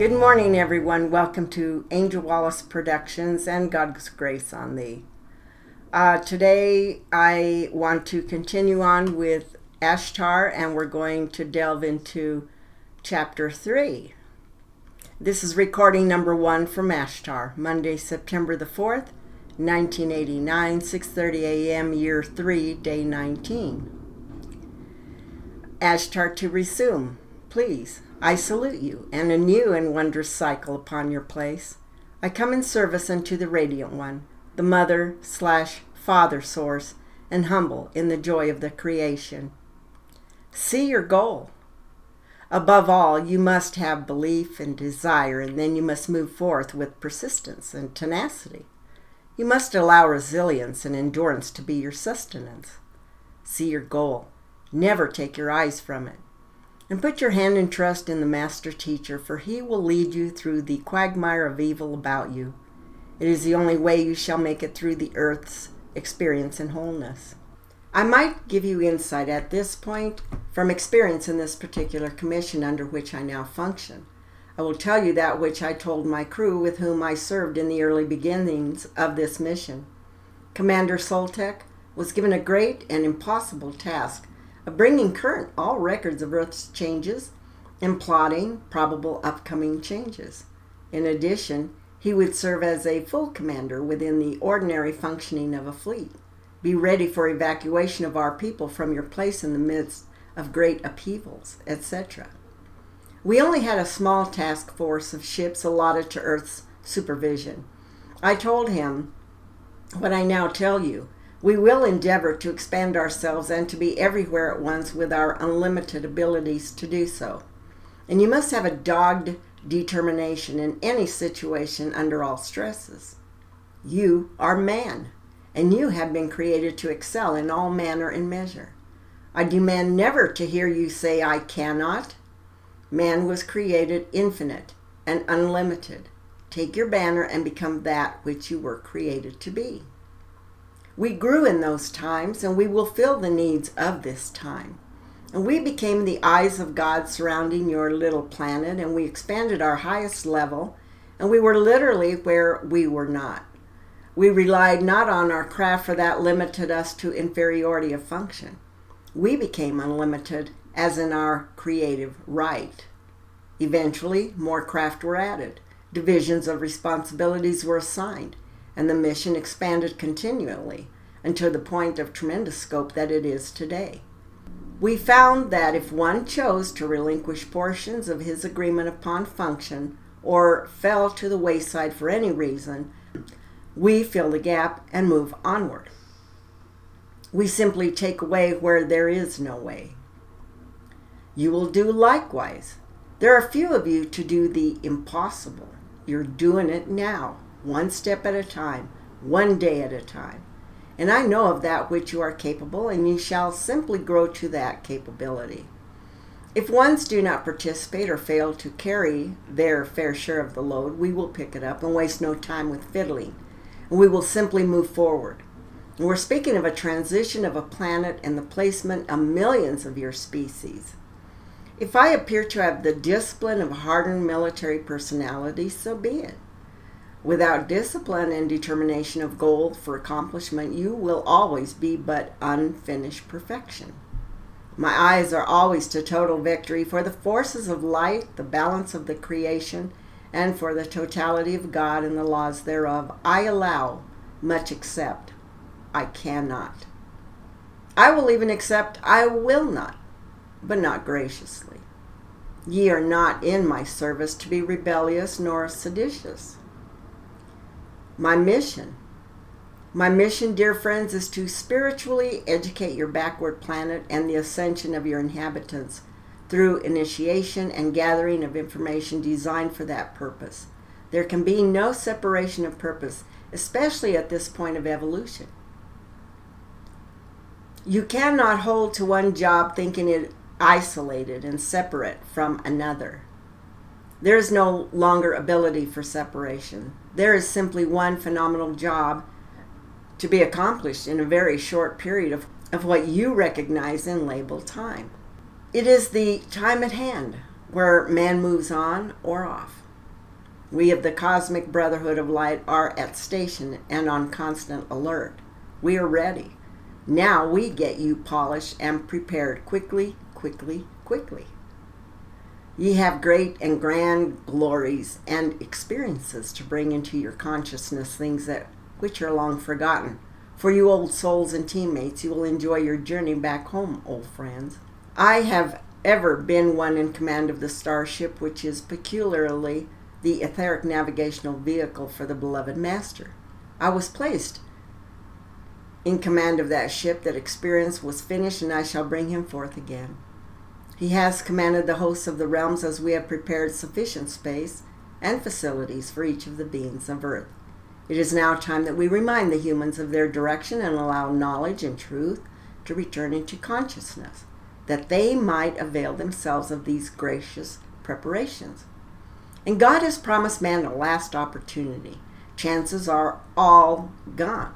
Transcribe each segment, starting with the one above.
Good morning, everyone. Welcome to Angel Wallace Productions and God's Grace on Thee. Today, I want to continue on with Ashtar, and we're going to delve into Chapter 3. This is recording number 1 from Ashtar, Monday, September the 4th, 1989, 6:30 a.m., Year 3, Day 19. Ashtar to resume, please. I salute you, and a new and wondrous cycle upon your place. I come in service unto the Radiant One, the Mother/Father Source, and humble in the joy of the creation. See your goal. Above all, you must have belief and desire, and then you must move forth with persistence and tenacity. You must allow resilience and endurance to be your sustenance. See your goal. Never take your eyes from it. And put your hand in trust in the Master Teacher, for he will lead you through the quagmire of evil about you. It is the only way you shall make it through the earth's experience in wholeness. I might give you insight at this point from experience in this particular commission under which I now function. I will tell you that which I told my crew with whom I served in the early beginnings of this mission. Commander Soltek was given a great and impossible task of bringing current all records of Earth's changes and plotting probable upcoming changes. In addition, he would serve as a full commander within the ordinary functioning of a fleet. Be ready for evacuation of our people from your place in the midst of great upheavals, etc. We only had a small task force of ships allotted to Earth's supervision. I told him what I now tell you. We will endeavor to expand ourselves and to be everywhere at once with our unlimited abilities to do so. And you must have a dogged determination in any situation under all stresses. You are man, and you have been created to excel in all manner and measure. I demand never to hear you say, I cannot. Man was created infinite and unlimited. Take your banner and become that which you were created to be. We grew in those times, and we will fill the needs of this time. And we became the eyes of God surrounding your little planet, and we expanded our highest level, and we were literally where we were not. We relied not on our craft, for that limited us to inferiority of function. We became unlimited as in our creative right. Eventually, more craft were added. Divisions of responsibilities were assigned, and the mission expanded continually until the point of tremendous scope that it is today. We found that if one chose to relinquish portions of his agreement upon function or fell to the wayside for any reason, we fill the gap and move onward. We simply take away where there is no way. You will do likewise. There are few of you to do the impossible. You're doing it now. One step at a time, one day at a time. And I know of that which you are capable, and you shall simply grow to that capability. If ones do not participate or fail to carry their fair share of the load, we will pick it up and waste no time with fiddling. And we will simply move forward. And we're speaking of a transition of a planet and the placement of millions of your species. If I appear to have the discipline of a hardened military personality, so be it. Without discipline and determination of goal for accomplishment, you will always be but unfinished perfection. My eyes are always to total victory for the forces of light, the balance of the creation, and for the totality of God and the laws thereof. I allow, much accept, I cannot. I will even accept, I will not, but not graciously. Ye are not in my service to be rebellious nor seditious. My mission, dear friends, is to spiritually educate your backward planet and the ascension of your inhabitants through initiation and gathering of information designed for that purpose. There can be no separation of purpose, especially at this point of evolution. You cannot hold to one job thinking it isolated and separate from another. There is no longer ability for separation. There is simply one phenomenal job to be accomplished in a very short period of what you recognize and label time. It is the time at hand where man moves on or off. We of the Cosmic Brotherhood of Light are at station and on constant alert. We are ready. Now we get you polished and prepared quickly, quickly, quickly. Ye have great and grand glories and experiences to bring into your consciousness, things that which are long forgotten. For you old souls and teammates, you will enjoy your journey back home, old friends. I have ever been one in command of the starship, which is peculiarly the etheric navigational vehicle for the beloved Master. I was placed in command of that ship. That experience was finished, and I shall bring him forth again. He has commanded the hosts of the realms, as we have prepared sufficient space and facilities for each of the beings of earth. It is now time that we remind the humans of their direction and allow knowledge and truth to return into consciousness, that they might avail themselves of these gracious preparations. And God has promised man a last opportunity. Chances are all gone.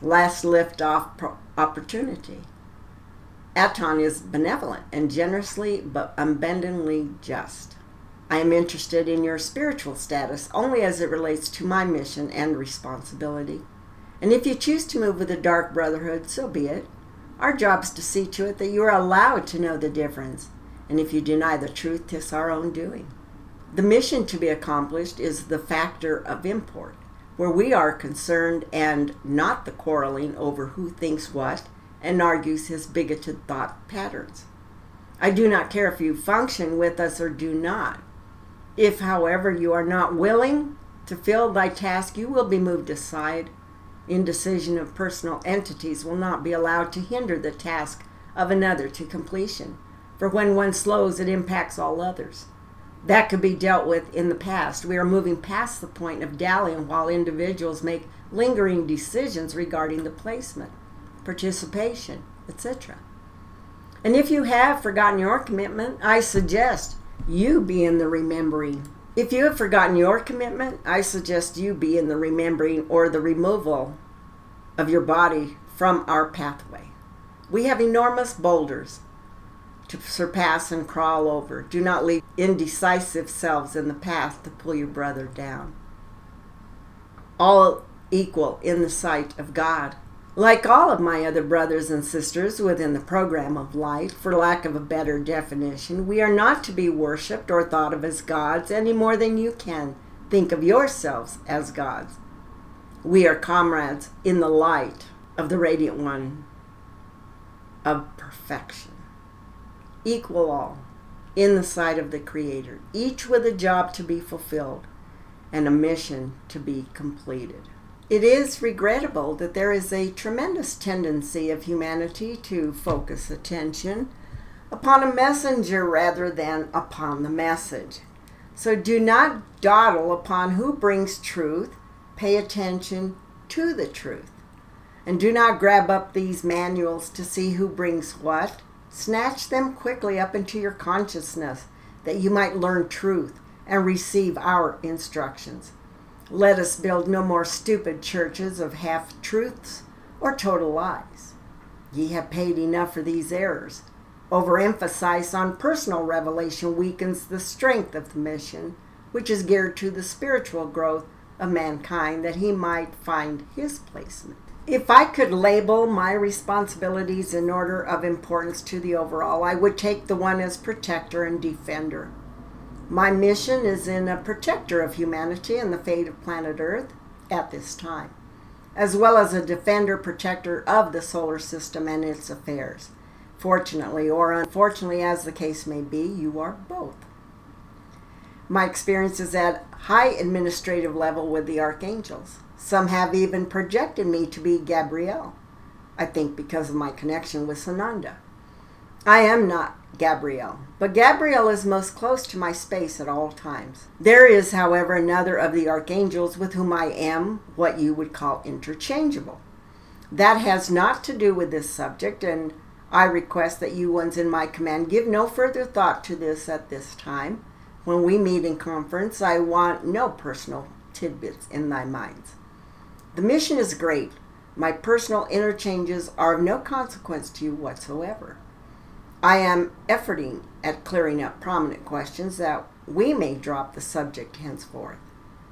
Last lift-off opportunity. Aton is benevolent and generously but unbendingly just. I am interested in your spiritual status only as it relates to my mission and responsibility. And if you choose to move with the Dark Brotherhood, so be it. Our job is to see to it that you are allowed to know the difference. And if you deny the truth, 'tis our own doing. The mission to be accomplished is the factor of import, where we are concerned, and not the quarreling over who thinks what and argues his bigoted thought patterns. I do not care if you function with us or do not. If, however, you are not willing to fill thy task, you will be moved aside. Indecision of personal entities will not be allowed to hinder the task of another to completion, for when one slows, it impacts all others. That could be dealt with in the past. We are moving past the point of dallying while individuals make lingering decisions regarding the placement, participation, etc. And if you have forgotten your commitment, I suggest you be in the remembering. If you have forgotten your commitment, I suggest you be in the remembering or the removal of your body from our pathway. We have enormous boulders to surpass and crawl over. Do not leave indecisive selves in the path to pull your brother down. All equal in the sight of God. Like all of my other brothers and sisters within the program of light, for lack of a better definition, we are not to be worshipped or thought of as gods any more than you can think of yourselves as gods. We are comrades in the light of the Radiant One of perfection. Equal all in the sight of the Creator, each with a job to be fulfilled and a mission to be completed. It is regrettable that there is a tremendous tendency of humanity to focus attention upon a messenger rather than upon the message. So do not dawdle upon who brings truth. Pay attention to the truth. And do not grab up these manuals to see who brings what. Snatch them quickly up into your consciousness that you might learn truth and receive our instructions. Let us build no more stupid churches of half-truths or total lies. Ye have paid enough for these errors. Overemphasis on personal revelation weakens the strength of the mission, which is geared to the spiritual growth of mankind, that he might find his placement. If I could label my responsibilities in order of importance to the overall, I would take the one as protector and defender. My mission is in a protector of humanity and the fate of planet Earth at this time, as well as a defender, protector of the solar system and its affairs. Fortunately, or unfortunately, as the case may be, you are both. My experience is at high administrative level with the archangels. Some have even projected me to be Gabriel, I think because of my connection with Sananda. I am not Gabriel, but Gabriel is most close to my space at all times. There is, however, another of the archangels with whom I am what you would call interchangeable. That has not to do with this subject, and I request that you ones in my command give no further thought to this at this time. When we meet in conference, I want no personal tidbits in thy minds. The mission is great. My personal interchanges are of no consequence to you whatsoever. I am efforting at clearing up prominent questions that we may drop the subject henceforth.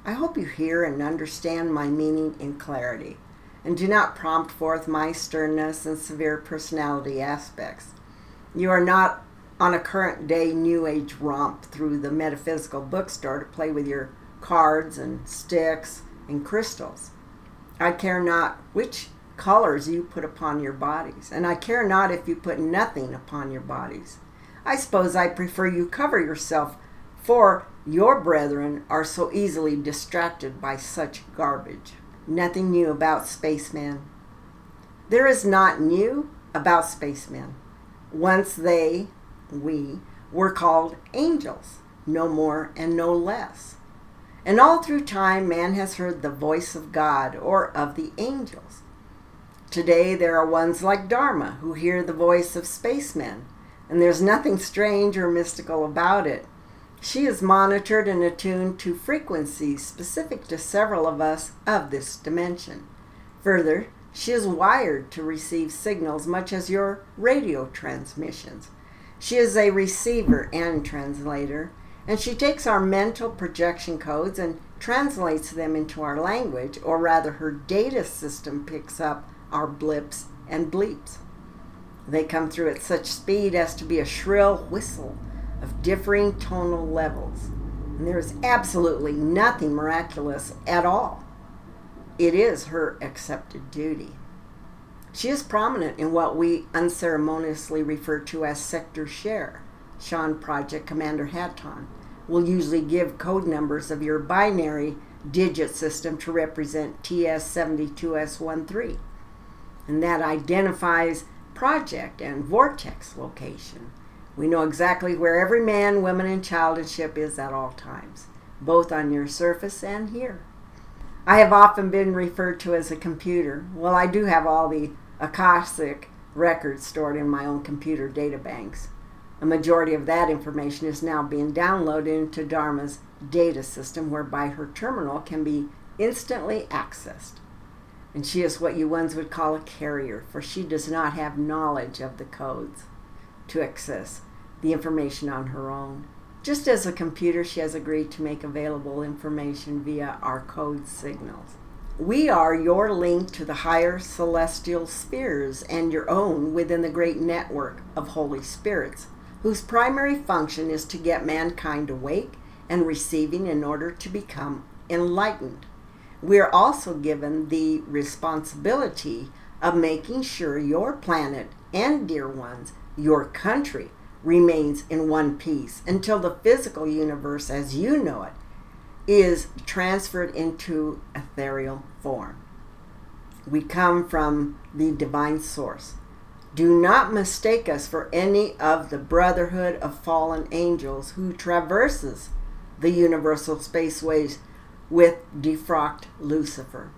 I hope you hear and understand my meaning in clarity, and do not prompt forth my sternness and severe personality aspects. You are not on a current day New Age romp through the metaphysical bookstore to play with your cards and sticks and crystals. I care not which colors you put upon your bodies, and I care not if you put nothing upon your bodies. I suppose I prefer you cover yourself, for your brethren are so easily distracted by such garbage. Nothing new about spacemen. There is naught new about spacemen. Once we were called angels, no more and no less. And all through time, man has heard the voice of God or of the angels. Today, there are ones like Dharma who hear the voice of spacemen, and there's nothing strange or mystical about it. She is monitored and attuned to frequencies specific to several of us of this dimension. Further, she is wired to receive signals much as your radio transmissions. She is a receiver and translator, and she takes our mental projection codes and translates them into our language, or rather her data system picks up our blips and bleeps. They come through at such speed as to be a shrill whistle of differing tonal levels. And there is absolutely nothing miraculous at all. It is her accepted duty. She is prominent in what we unceremoniously refer to as Sector Share. Sean Project Commander Hatton will usually give code numbers of your binary digit system to represent TS72S13. And that identifies project and vortex location. We know exactly where every man, woman, and child and ship is at all times, both on your surface and here. I have often been referred to as a computer. Well, I do have all the Akashic records stored in my own computer data banks. A majority of that information is now being downloaded into Dharma's data system, whereby her terminal can be instantly accessed. And she is what you ones would call a carrier, for she does not have knowledge of the codes to access the information on her own. Just as a computer, she has agreed to make available information via our code signals. We are your link to the higher celestial spheres and your own within the great network of Holy Spirits, whose primary function is to get mankind awake and receiving in order to become enlightened. We are also given the responsibility of making sure your planet and, dear ones, your country remains in one piece until the physical universe as you know it is transferred into ethereal form. We come from the divine source. Do not mistake us for any of the brotherhood of fallen angels who traverses the universal spaceways with defrocked Lucifer.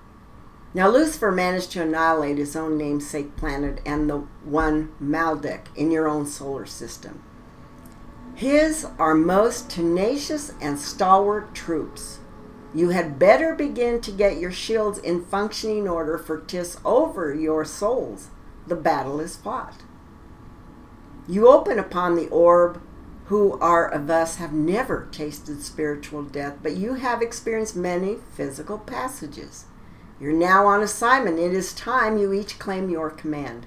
Now, Lucifer managed to annihilate his own namesake planet and the one Maldek in your own solar system. His are most tenacious and stalwart troops. You had better begin to get your shields in functioning order, for 'tis over your souls the battle is fought. You open upon the orb who are of us have never tasted spiritual death, but you have experienced many physical passages. You're now on assignment. It is time you each claim your command.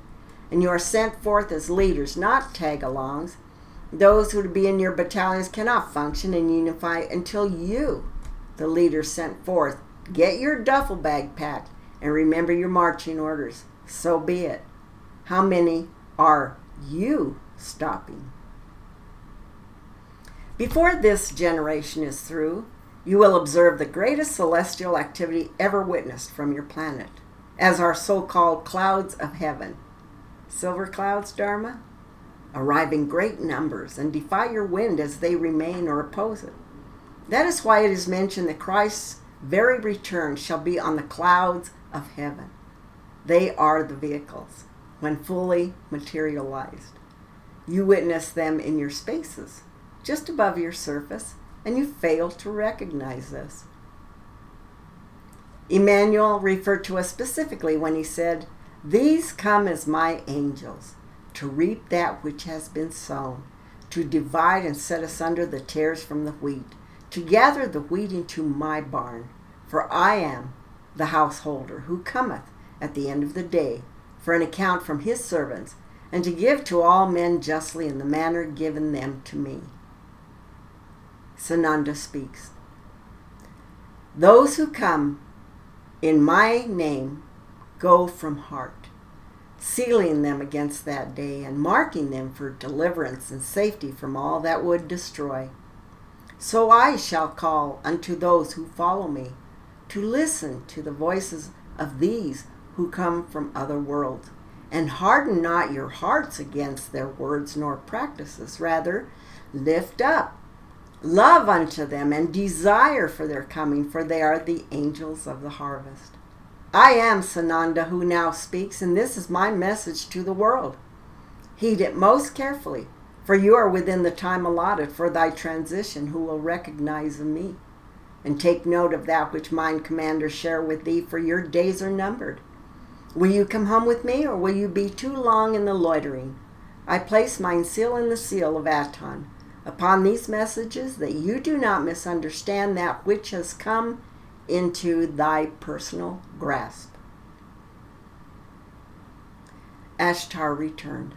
And you are sent forth as leaders, not tag-alongs. Those who would be in your battalions cannot function and unify until you, the leaders sent forth, get your duffel bag packed and remember your marching orders. So be it. How many are you stopping? Before this generation is through, you will observe the greatest celestial activity ever witnessed from your planet, as our so-called clouds of heaven. Silver clouds, Dharma? Arrive in great numbers and defy your wind as they remain or oppose it. That is why it is mentioned that Christ's very return shall be on the clouds of heaven. They are the vehicles, when fully materialized. You witness them in your spaces, just above your surface, and you fail to recognize this. Emmanuel referred to us specifically when he said, "These come as my angels, to reap that which has been sown, to divide and set asunder the tares from the wheat, to gather the wheat into my barn, for I am the householder who cometh at the end of the day for an account from his servants, and to give to all men justly in the manner given them to me. Sananda speaks. Those who come in my name go from heart, sealing them against that day and marking them for deliverance and safety from all that would destroy. So I shall call unto those who follow me to listen to the voices of these who come from other worlds, and harden not your hearts against their words nor practices. Rather, lift up love unto them and desire for their coming, for they are the angels of the harvest. I am Sananda who now speaks, and this is my message to the world. Heed it most carefully, for you are within the time allotted for thy transition, who will recognize in me, and take note of that which mine commanders share with thee, for your days are numbered. Will you come home with me, or will you be too long in the loitering? I place mine seal in the seal of Aton upon these messages, that you do not misunderstand that which has come into thy personal grasp. Ashtar returned.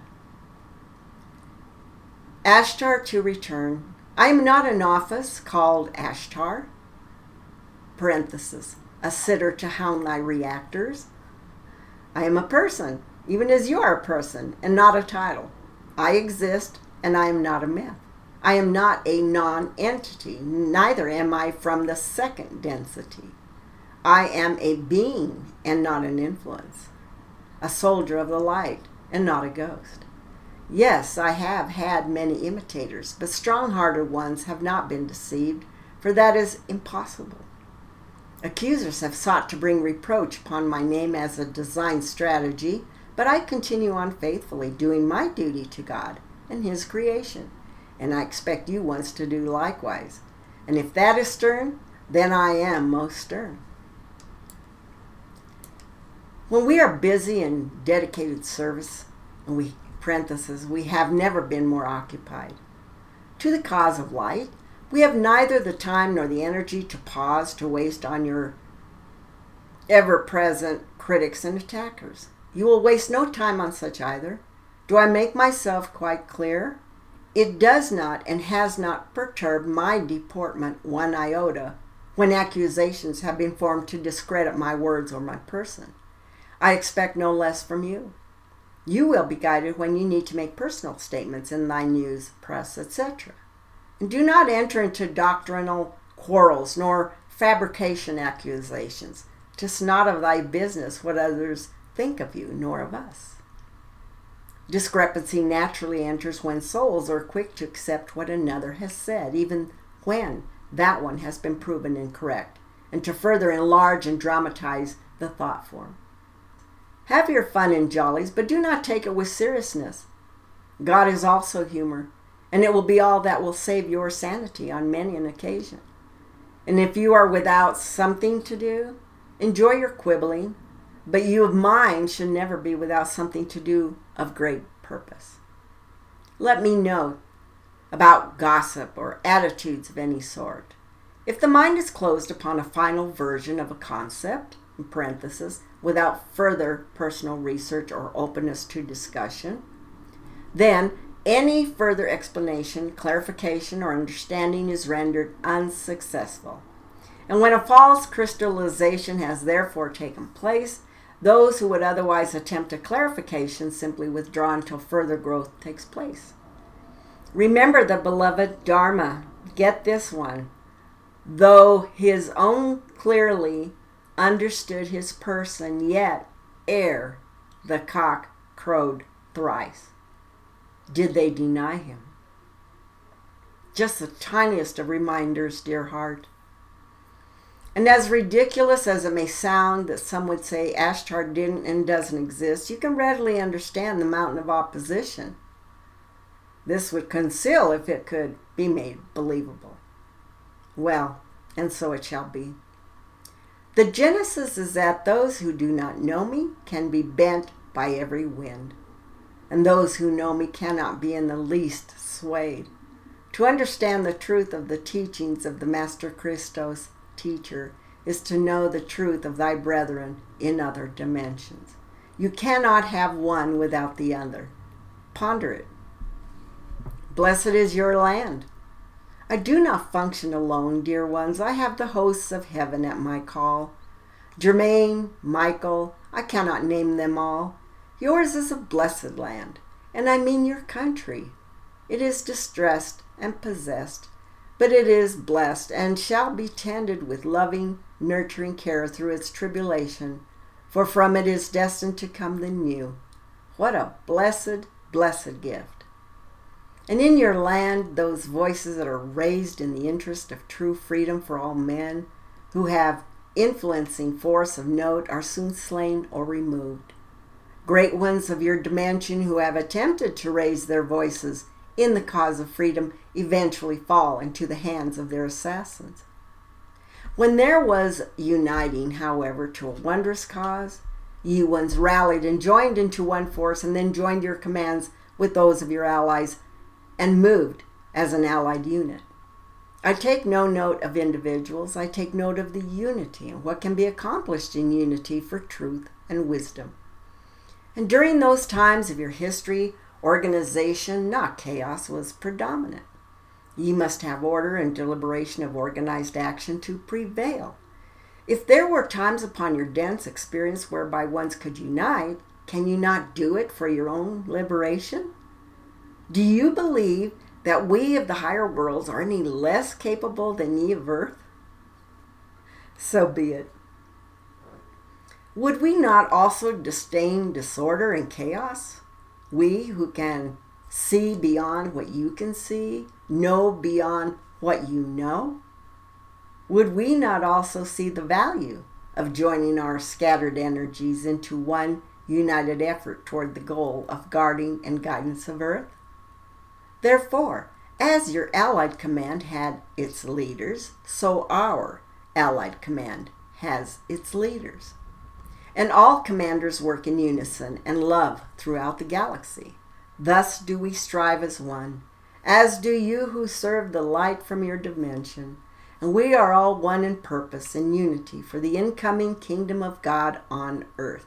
Ashtar to return. I am not an office called Ashtar, parenthesis, a sitter to hound thy reactors. I am a person, even as you are a person, and not a title. I exist, and I am not a myth. I am not a non-entity, neither am I from the second density. I am a being, and not an influence, a soldier of the light, and not a ghost. Yes, I have had many imitators, but strong-hearted ones have not been deceived, for that is impossible. Accusers have sought to bring reproach upon my name as a design strategy, but I continue on faithfully doing my duty to God and his creation, and I expect you ones to do likewise. And if that is stern, then I am most stern. When we are busy in dedicated service, and we have never been more occupied to the cause of light, we have neither the time nor the energy to pause to waste on your ever-present critics and attackers. You will waste no time on such either. Do I make myself quite clear? It does not and has not perturbed my deportment one iota when accusations have been formed to discredit my words or my person. I expect no less from you. You will be guided when you need to make personal statements in thy news, press, etc. And do not enter into doctrinal quarrels nor fabrication accusations. 'Tis not of thy business what others think of you, nor of us. Discrepancy naturally enters when souls are quick to accept what another has said, even when that one has been proven incorrect, and to further enlarge and dramatize the thought form. Have your fun and jollies, but do not take it with seriousness. God is also humor, and it will be all that will save your sanity on many an occasion. And if you are without something to do, enjoy your quibbling, but you of mind should never be without something to do of great purpose. Let me know about gossip or attitudes of any sort. If the mind is closed upon a final version of a concept, in parenthesis, without further personal research or openness to discussion, then any further explanation, clarification, or understanding is rendered unsuccessful. And when a false crystallization has therefore taken place, those who would otherwise attempt a clarification simply withdraw until further growth takes place. Remember the beloved Dharma. Get this one. Though his own clearly understood his person, yet ere the cock crowed thrice, did they deny him. Just the tiniest of reminders, dear heart. And as ridiculous as it may sound that some would say Ashtar didn't and doesn't exist, you can readily understand the mountain of opposition this would conceal if it could be made believable. Well, and so it shall be. The genesis is that those who do not know me can be bent by every wind, and those who know me cannot be in the least swayed. To understand the truth of the teachings of the Master Christos, teacher, is to know the truth of thy brethren in other dimensions. You cannot have one without the other. Ponder it. Blessed is your land. I do not function alone, dear ones. I have the hosts of heaven at my call. Germain, Michael, I cannot name them all. Yours is a blessed land, and I mean your country. It is distressed and possessed, but it is blessed and shall be tended with loving, nurturing care through its tribulation, for from it is destined to come the new. What a blessed, blessed gift. And in your land, those voices that are raised in the interest of true freedom for all men, who have influencing force of note, are soon slain or removed. Great ones of your dimension who have attempted to raise their voices in the cause of freedom eventually fall into the hands of their assassins. When there was uniting, however, to a wondrous cause, you ones rallied and joined into one force, and then joined your commands with those of your allies and moved as an allied unit. I take no note of individuals. I take note of the unity and what can be accomplished in unity for truth and wisdom. And during those times of your history, organization, not chaos, was predominant. Ye must have order and deliberation of organized action to prevail. If there were times upon your dense experience whereby ones could unite, can you not do it for your own liberation? Do you believe that we of the higher worlds are any less capable than ye of earth? So be it. Would we not also disdain disorder and chaos? We who can see beyond what you can see, know beyond what you know? Would we not also see the value of joining our scattered energies into one united effort toward the goal of guarding and guidance of earth? Therefore, as your Allied Command had its leaders, so our Allied Command has its leaders. And all commanders work in unison and love throughout the galaxy. Thus do we strive as one, as do you who serve the light from your dimension. And we are all one in purpose and unity for the incoming kingdom of God on earth.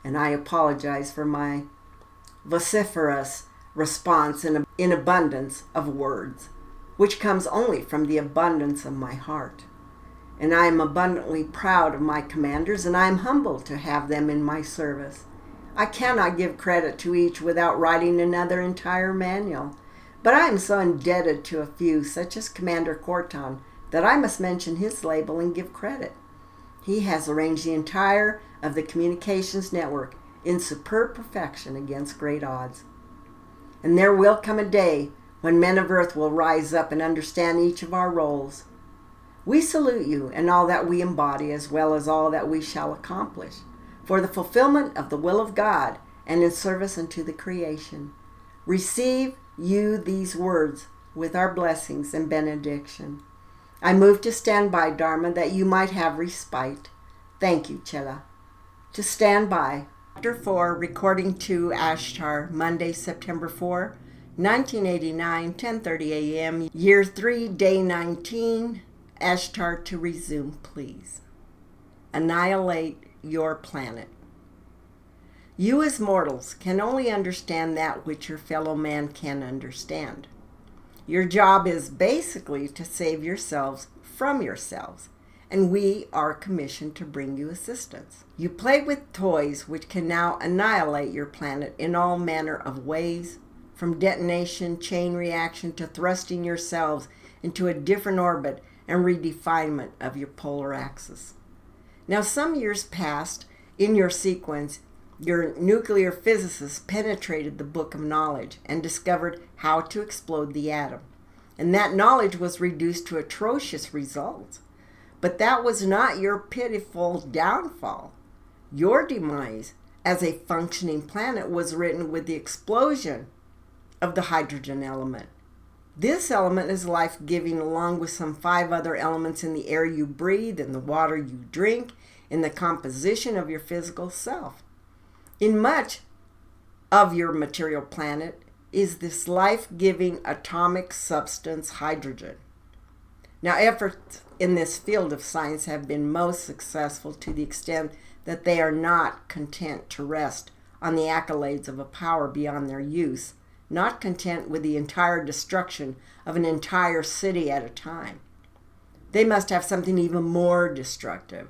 And I apologize for my vociferous response in abundance of words, which comes only from the abundance of my heart. And I am abundantly proud of my commanders, and I am humbled to have them in my service. I cannot give credit to each without writing another entire manual, but I am so indebted to a few, such as Commander Corton, that I must mention his label and give credit. He has arranged the entire of the communications network in superb perfection against great odds. And there will come a day when men of earth will rise up and understand each of our roles. We salute you and all that we embody, as well as all that we shall accomplish, for the fulfillment of the will of God and in service unto the creation. Receive you these words with our blessings and benediction. I move to stand by, Dharma, that you might have respite. Thank you, Chela. To stand by. Chapter 4, recording to Ashtar, Monday, September 4, 1989, 10:30 a.m., Year 3, Day 19. Ashtar to resume, please. Annihilate your planet. You as mortals can only understand that which your fellow man can understand. Your job is basically to save yourselves from yourselves, and we are commissioned to bring you assistance. You play with toys which can now annihilate your planet in all manner of ways, from detonation, chain reaction, to thrusting yourselves into a different orbit and redefinement of your polar axis. Now, some years past, in your sequence, your nuclear physicists penetrated the book of knowledge and discovered how to explode the atom. And that knowledge was reduced to atrocious results. But that was not your pitiful downfall. Your demise as a functioning planet was written with the explosion of the hydrogen element. This element is life-giving, along with some 5 other elements in the air you breathe, in the water you drink, in the composition of your physical self. In much of your material planet, is this life-giving atomic substance, hydrogen. Now, efforts in this field of science have been most successful to the extent that they are not content to rest on the accolades of a power beyond their use, not content with the entire destruction of an entire city at a time. They must have something even more destructive.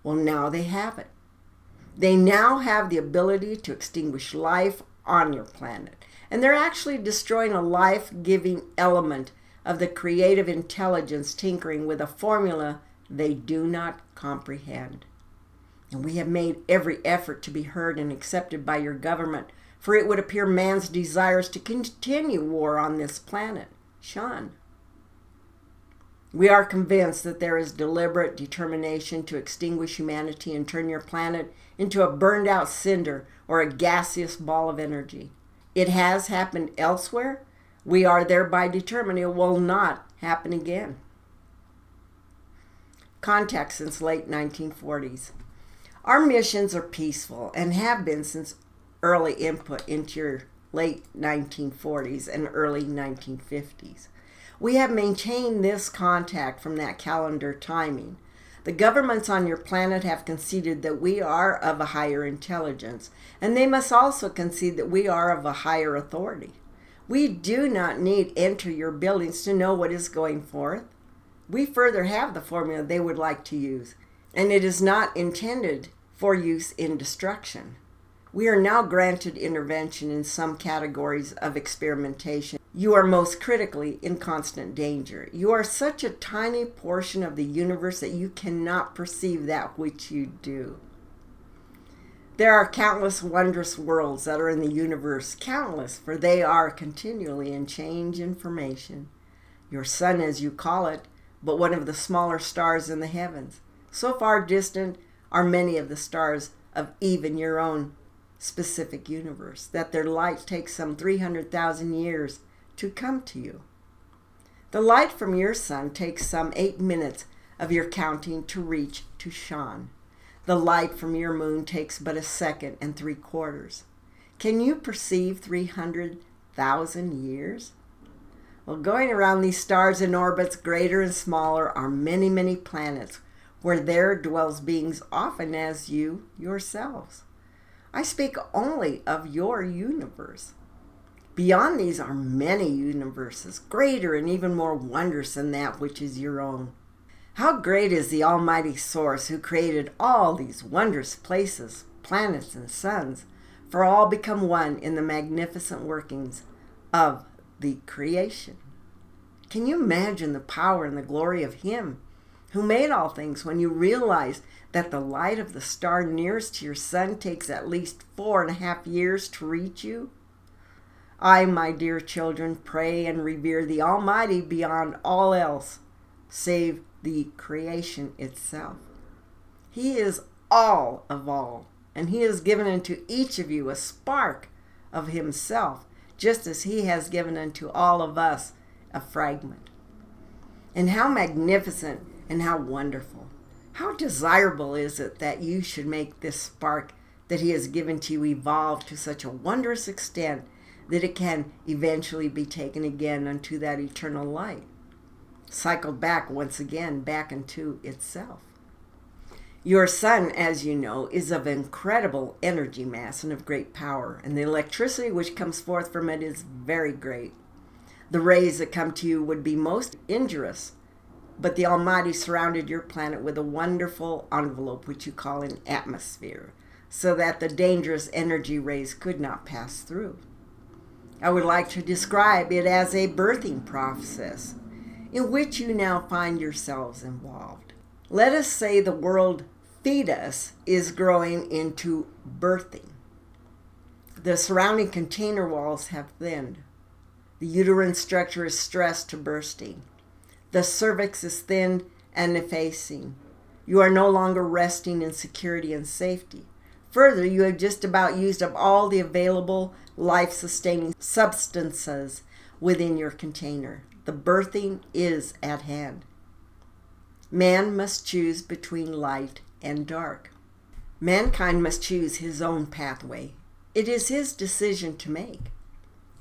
Well, now they have it. They now have the ability to extinguish life on your planet. And they're actually destroying a life-giving element of the creative intelligence tinkering with a formula they do not comprehend. And we have made every effort to be heard and accepted by your government, for it would appear man's desires to continue war on this planet shun. We are convinced that there is deliberate determination to extinguish humanity and turn your planet into a burned-out cinder or a gaseous ball of energy. It has happened elsewhere. We are thereby determined it will not happen again. Contact since late 1940s. Our missions are peaceful and have been since early input into your late 1940s and early 1950s. We have maintained this contact from that calendar timing. The governments on your planet have conceded that we are of a higher intelligence, and they must also concede that we are of a higher authority. We do not need enter your buildings to know what is going forth. We further have the formula they would like to use, and it is not intended for use in destruction. We are now granted intervention in some categories of experimentation. You are most critically in constant danger. You are such a tiny portion of the universe that you cannot perceive that which you do. There are countless wondrous worlds that are in the universe, countless, for they are continually in change and formation. Your sun, as you call it, but one of the smaller stars in the heavens. So far distant are many of the stars of even your own specific universe, that their light takes some 300,000 years to come to you. The light from your sun takes some 8 minutes of your counting to reach to Shan. The light from your moon takes but a second and 3/4. Can you perceive 300,000 years? Well, going around these stars in orbits greater and smaller are many, many planets where there dwells beings often as you yourselves. I speak only of your universe. Beyond these are many universes, greater and even more wondrous than that which is your own. How great is the Almighty Source who created all these wondrous places, planets, and suns, for all become one in the magnificent workings of the creation. Can you imagine the power and the glory of Him who made all things when you realize that the light of the star nearest to your sun takes at least 4.5 years to reach you? I, my dear children, pray and revere the Almighty beyond all else, save the creation itself. He is all of all, and He has given unto each of you a spark of Himself, just as He has given unto all of us a fragment. And how magnificent and how wonderful. How desirable is it that you should make this spark that He has given to you evolve to such a wondrous extent that it can eventually be taken again unto that eternal light, cycled back once again back into itself. Your sun, as you know, is of incredible energy mass and of great power, and the electricity which comes forth from it is very great. The rays that come to you would be most injurious, but the Almighty surrounded your planet with a wonderful envelope which you call an atmosphere, so that the dangerous energy rays could not pass through. I would like to describe it as a birthing process in which you now find yourselves involved. Let us say the world fetus is growing into birthing. The surrounding container walls have thinned. The uterine structure is stressed to bursting. The cervix is thinned and effacing. You are no longer resting in security and safety. Further, you have just about used up all the available life-sustaining substances within your container. The birthing is at hand. Man must choose between light and dark. Mankind must choose his own pathway. It is his decision to make.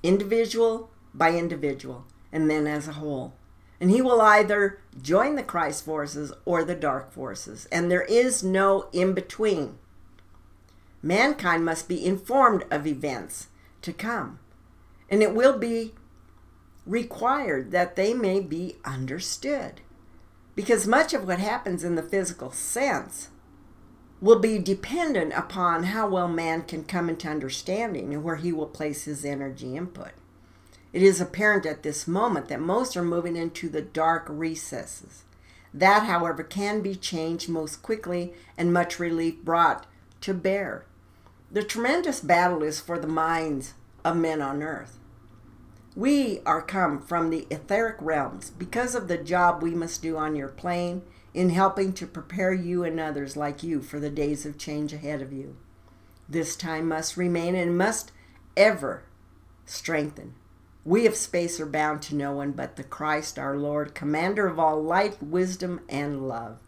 individual by individual, and then as a whole. And he will either join the Christ forces or the dark forces, and there is no in-between. Mankind must be informed of events to come, and it will be required that they may be understood, because much of what happens in the physical sense will be dependent upon how well man can come into understanding and where he will place his energy input. It is apparent at this moment that most are moving into the dark recesses. That, however, can be changed most quickly and much relief brought to bear. The tremendous battle is for the minds of men on earth. We are come from the etheric realms because of the job we must do on your plane in helping to prepare you and others like you for the days of change ahead of you. This time must remain and must ever strengthen. We of space are bound to no one but the Christ our Lord, commander of all light, wisdom, and love.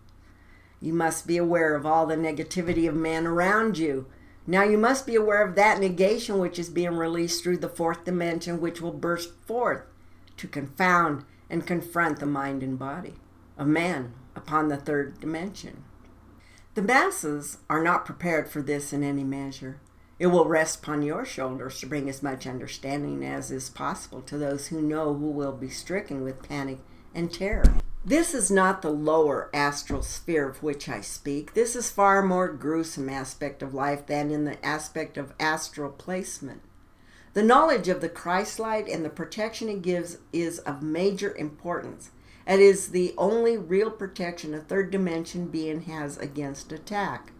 You must be aware of all the negativity of man around you. Now you must be aware of that negation which is being released through the fourth dimension, which will burst forth to confound and confront the mind and body of man upon the third dimension. The masses are not prepared for this in any measure. It will rest upon your shoulders to bring as much understanding as is possible to those who know, who will be stricken with panic and terror. This is not the lower astral sphere of which I speak. This is far more gruesome aspect of life than in the aspect of astral placement. The knowledge of the Christ light and the protection it gives is of major importance. It is the only real protection a third dimension being has against attack.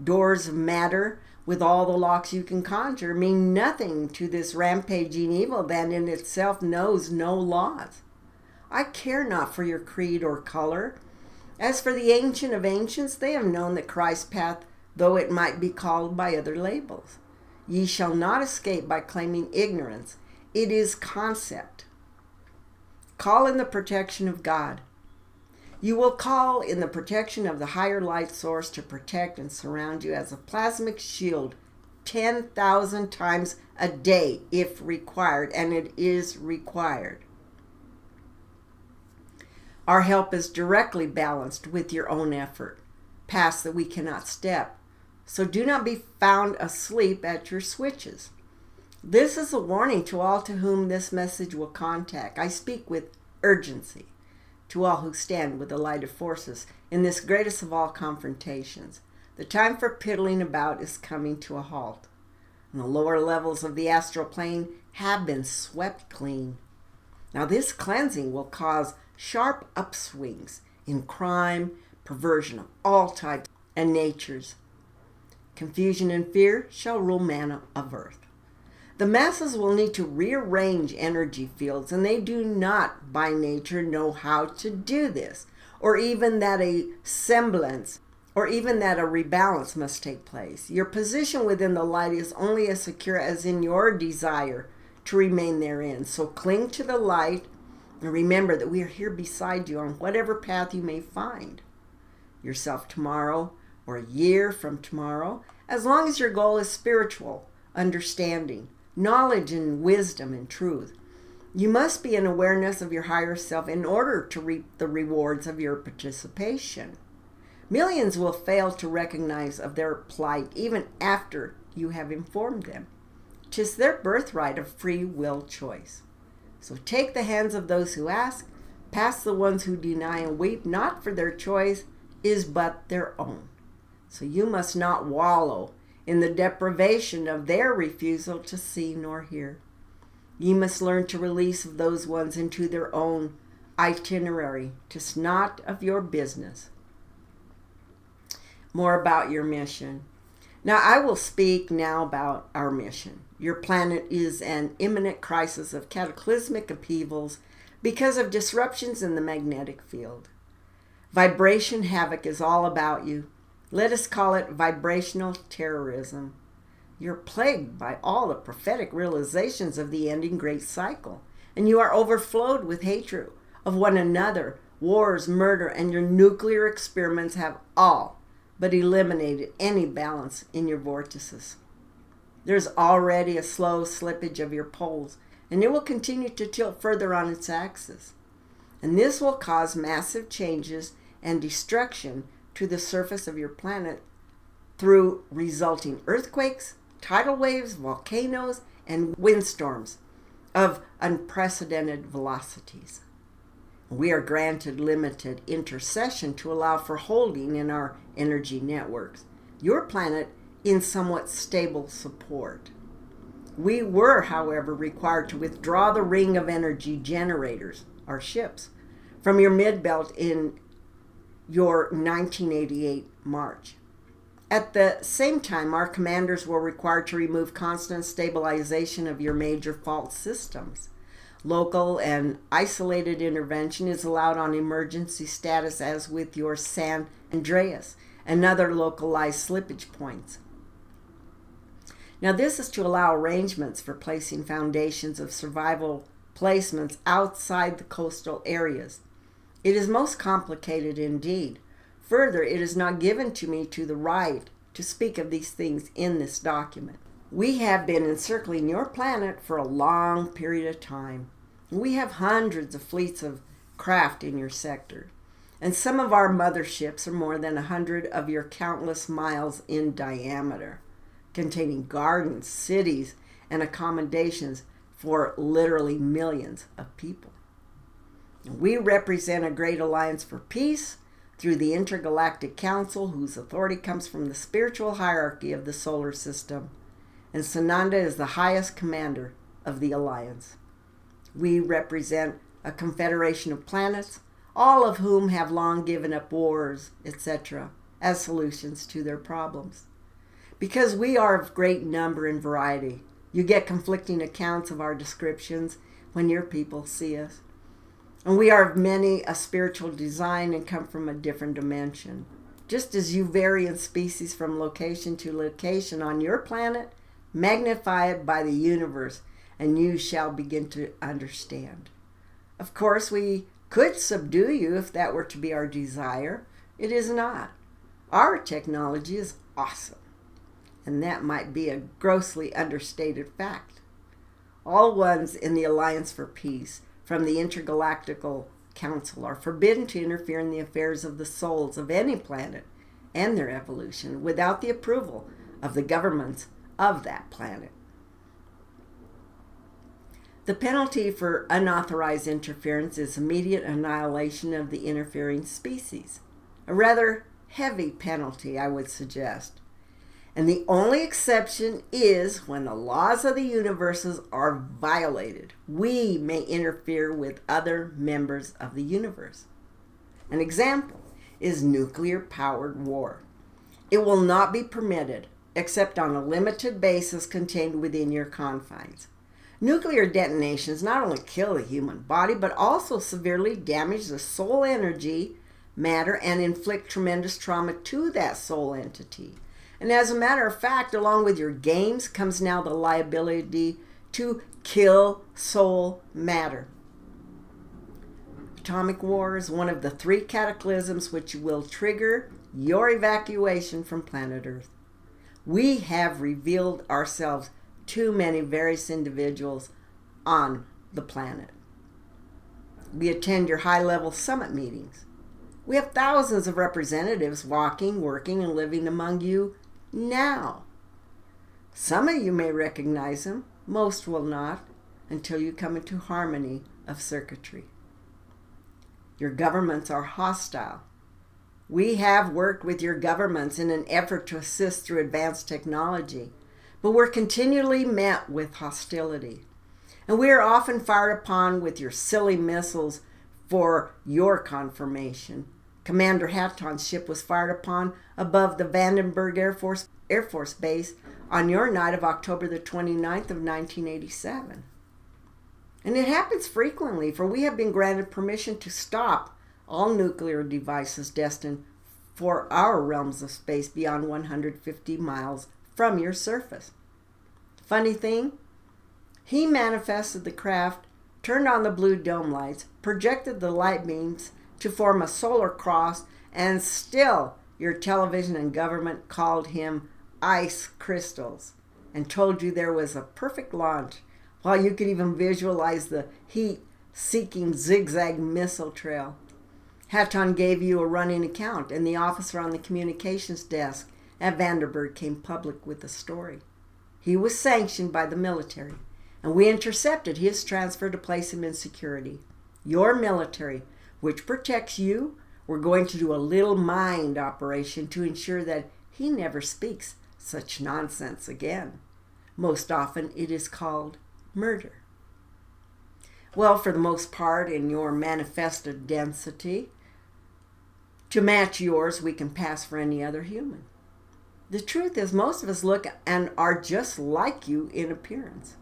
Doors of matter, with all the locks you can conjure, mean nothing to this rampaging evil that in itself knows no laws. I care not for your creed or color. As for the ancient of ancients, they have known the Christ path, though it might be called by other labels. Ye shall not escape by claiming ignorance. It is concept. Call in the protection of God. You will call in the protection of the higher light source to protect and surround you as a plasmic shield 10,000 times a day if required, and it is required. Our help is directly balanced with your own effort, past that we cannot step. So do not be found asleep at your switches. This is a warning to all to whom this message will contact. I speak with urgency to all who stand with the light of forces in this greatest of all confrontations. The time for piddling about is coming to a halt, and the lower levels of the astral plane have been swept clean. Now this cleansing will cause sharp upswings in crime, perversion of all types and natures. Confusion and fear shall rule man of earth. The masses will need to rearrange energy fields, and they do not by nature know how to do this, or even that a semblance, or even that a rebalance must take place. Your position within the light is only as secure as in your desire to remain therein. So cling to the light, and remember that we are here beside you on whatever path you may find yourself tomorrow, or a year from tomorrow, as long as your goal is spiritual understanding, knowledge and wisdom and truth. You must be in awareness of your higher self in order to reap the rewards of your participation. Millions will fail to recognize of their plight even after you have informed them. 'Tis their birthright of free will choice. So take the hands of those who ask, pass the ones who deny and weep, not for their choice is but their own. So you must not wallow in the deprivation of their refusal to see nor hear. Ye must learn to release of those ones into their own itinerary. 'Tis not of your business. More about your mission. Now I will speak now about our mission. Your planet is an imminent crisis of cataclysmic upheavals because of disruptions in the magnetic field. Vibration havoc is all about you. Let us call it vibrational terrorism. You're plagued by all the prophetic realizations of the ending great cycle, and you are overflowed with hatred of one another, wars, murder, and your nuclear experiments have all but eliminated any balance in your vortices. There's already a slow slippage of your poles, and it will continue to tilt further on its axis. And this will cause massive changes and destruction to the surface of your planet through resulting earthquakes, tidal waves, volcanoes, and windstorms of unprecedented velocities. We are granted limited intercession to allow for holding in our energy networks your planet in somewhat stable support. We were, however, required to withdraw the ring of energy generators, our ships, from your midbelt in your 1988 March. At the same time, our commanders were required to remove constant stabilization of your major fault systems. Local and isolated intervention is allowed on emergency status, as with your San Andreas and other localized slippage points. Now, this is to allow arrangements for placing foundations of survival placements outside the coastal areas. It is most complicated indeed. Further, it is not given to me to the right to speak of these things in this document. We have been encircling your planet for a long period of time. We have hundreds of fleets of craft in your sector, and some of our motherships are more than 100 of your countless miles in diameter, containing gardens, cities, and accommodations for literally millions of people. We represent a great alliance for peace through the Intergalactic Council, whose authority comes from the spiritual hierarchy of the solar system, and Sananda is the highest commander of the alliance. We represent a confederation of planets, all of whom have long given up wars, etc., as solutions to their problems. Because we are of great number and variety, you get conflicting accounts of our descriptions when your people see us. And we are of many a spiritual design and come from a different dimension. Just as you vary in species from location to location on your planet, magnify it by the universe, and you shall begin to understand. Of course, we could subdue you if that were to be our desire. It is not. Our technology is awesome, and that might be a grossly understated fact. All ones in the Alliance for Peace from the Intergalactical Council are forbidden to interfere in the affairs of the souls of any planet and their evolution without the approval of the governments of that planet. The penalty for unauthorized interference is immediate annihilation of the interfering species. A rather heavy penalty, I would suggest. And the only exception is when the laws of the universes are violated. We may interfere with other members of the universe. An example is nuclear-powered war. It will not be permitted except on a limited basis contained within your confines. Nuclear detonations not only kill the human body, but also severely damage the soul energy, matter, and inflict tremendous trauma to that soul entity. And as a matter of fact, along with your games comes now the liability to kill soul matter. Atomic war is one of the 3 cataclysms which will trigger your evacuation from planet Earth. We have revealed ourselves to many various individuals on the planet. We attend your high-level summit meetings. We have thousands of representatives walking, working, and living among you now. Some of you may recognize them, most will not, until you come into harmony of circuitry. Your governments are hostile. We have worked with your governments in an effort to assist through advanced technology, but we're continually met with hostility. And we are often fired upon with your silly missiles for your confirmation. Commander Hatton's ship was fired upon above the Vandenberg Air Force Base on your night of October the 29th of 1987. And it happens frequently, for we have been granted permission to stop all nuclear devices destined for our realms of space beyond 150 miles from your surface. Funny thing, he manifested the craft, turned on the blue dome lights, projected the light beams to form a solar cross, and still your television and government called him ice crystals and told you there was a perfect launch while you could even visualize the heat-seeking zigzag missile trail. Hatton gave you a running account, and the officer on the communications desk at Vandenberg came public with the story. He was sanctioned by the military, and we intercepted his transfer to place him in security. Your military, which protects you, we're going to do a little mind operation to ensure that he never speaks such nonsense again. Most often it is called murder. Well, for the most part, in your manifested density, to match yours, we can pass for any other human. The truth is, most of us look and are just like you in appearance.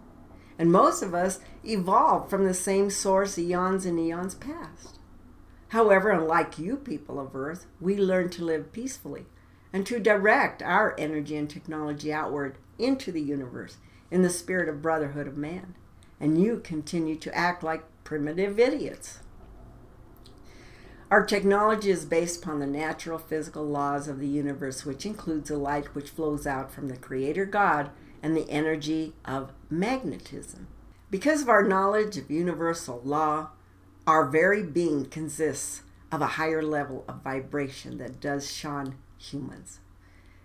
And most of us evolved from the same source eons and eons past. However, unlike you people of Earth, we learn to live peacefully and to direct our energy and technology outward into the universe in the spirit of brotherhood of man. And you continue to act like primitive idiots. Our technology is based upon the natural physical laws of the universe, which includes the light which flows out from the Creator God and the energy of magnetism. Because of our knowledge of universal law, our very being consists of a higher level of vibration that does shun humans.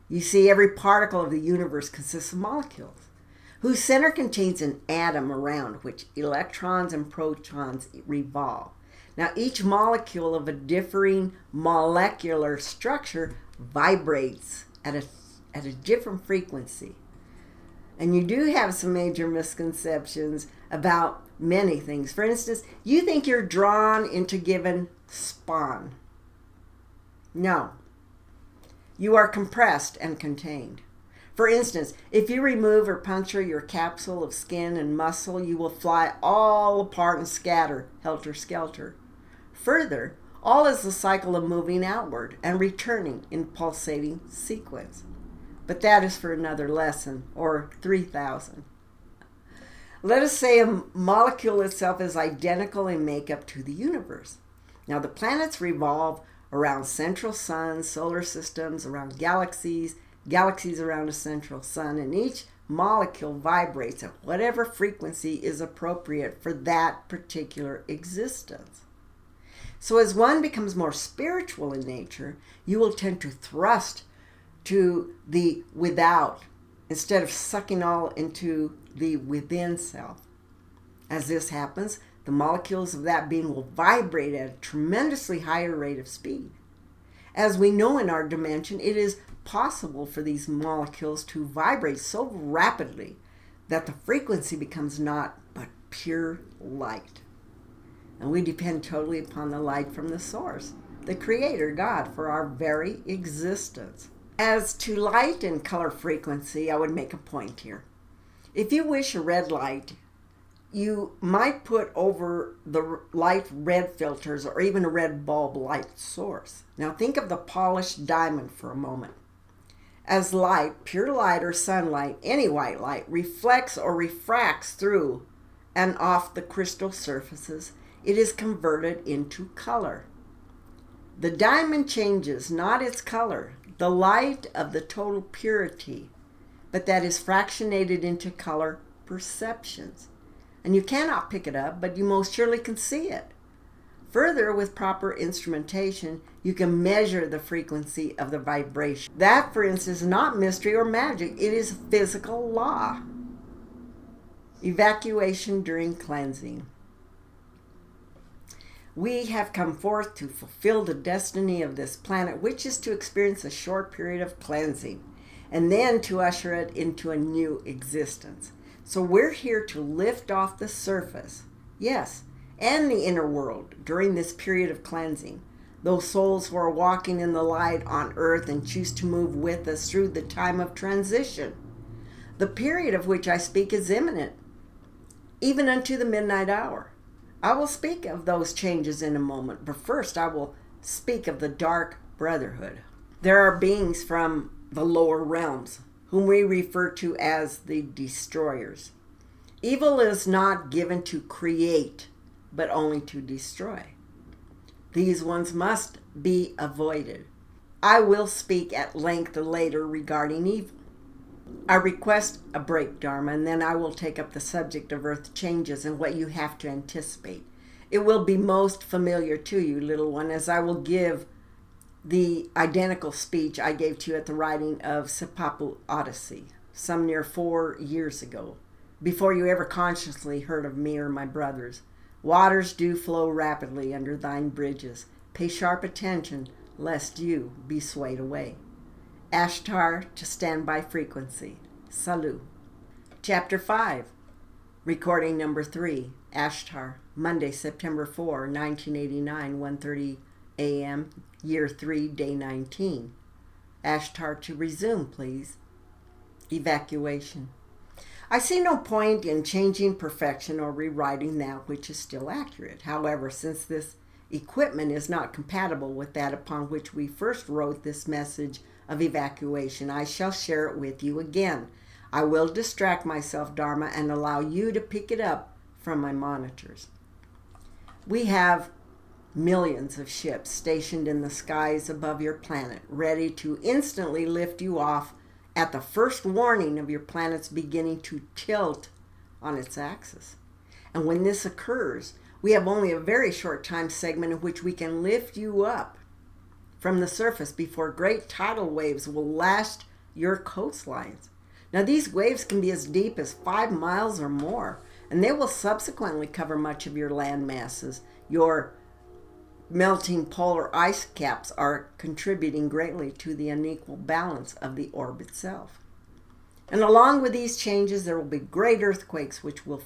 You see, every particle of the universe consists of molecules, whose center contains an atom around which electrons and protons revolve. Now, each molecule of a differing molecular structure vibrates at a different frequency. And you do have some major misconceptions about many things. For instance, you think you're drawn into given spawn. No. You are compressed and contained. For instance, if you remove or puncture your capsule of skin and muscle, you will fly all apart and scatter, helter-skelter. Further, all is the cycle of moving outward and returning in pulsating sequence. But that is for another lesson, or 3,000. Let us say a molecule itself is identical in makeup to the universe. Now, the planets revolve around central suns, solar systems, around galaxies, galaxies around a central sun, and each molecule vibrates at whatever frequency is appropriate for that particular existence. So as one becomes more spiritual in nature, you will tend to thrust to the without instead of sucking all into the within self. As this happens, the molecules of that being will vibrate at a tremendously higher rate of speed. As we know in our dimension, it is possible for these molecules to vibrate so rapidly that the frequency becomes naught but pure light. And we depend totally upon the light from the source, the Creator, God, for our very existence. As to light and color frequency, I would make a point here. If you wish a red light, you might put over the light red filters or even a red bulb light source. Now think of the polished diamond for a moment. As light, pure light or sunlight, any white light, reflects or refracts through and off the crystal surfaces, it is converted into color. The diamond changes not its color, the light of the total purity, but that is fractionated into color perceptions. And you cannot pick it up, but you most surely can see it. Further, with proper instrumentation, you can measure the frequency of the vibration. That, for instance, is not mystery or magic. It is physical law. Evacuation during cleansing. We have come forth to fulfill the destiny of this planet, which is to experience a short period of cleansing, and then to usher it into a new existence. So we're here to lift off the surface, yes, and the inner world during this period of cleansing. Those souls who are walking in the light on earth and choose to move with us through the time of transition. The period of which I speak is imminent, even unto the midnight hour. I will speak of those changes in a moment, but first I will speak of the dark brotherhood. There are beings from the lower realms, whom we refer to as the destroyers. Evil is not given to create, but only to destroy. These ones must be avoided. I will speak at length later regarding evil. I request a break, Dharma, and then I will take up the subject of Earth changes and what you have to anticipate. It will be most familiar to you, little one, as I will give the identical speech I gave to you at the writing of Sipapu Odyssey, some near 4 years ago, before you ever consciously heard of me or my brothers. Waters do flow rapidly under thine bridges. Pay sharp attention, lest you be swayed away. Ashtar to standby frequency. Salut. Chapter 5. Recording number 3. Ashtar. Monday, September 4, 1989, 1:30 a.m. Year 3, Day 19. Ashtar to resume, please. Evacuation. I see no point in changing perfection or rewriting that which is still accurate. However, since this equipment is not compatible with that upon which we first wrote this message of evacuation, I shall share it with you again. I will distract myself, Dharma, and allow you to pick it up from my monitors. We have millions of ships stationed in the skies above your planet, ready to instantly lift you off at the first warning of your planet's beginning to tilt on its axis. And when this occurs, we have only a very short time segment in which we can lift you up from the surface before great tidal waves will lash your coastlines. Now, these waves can be as deep as 5 miles or more, and they will subsequently cover much of your land masses. Your melting polar ice caps are contributing greatly to the unequal balance of the orb itself. And along with these changes, there will be great earthquakes which will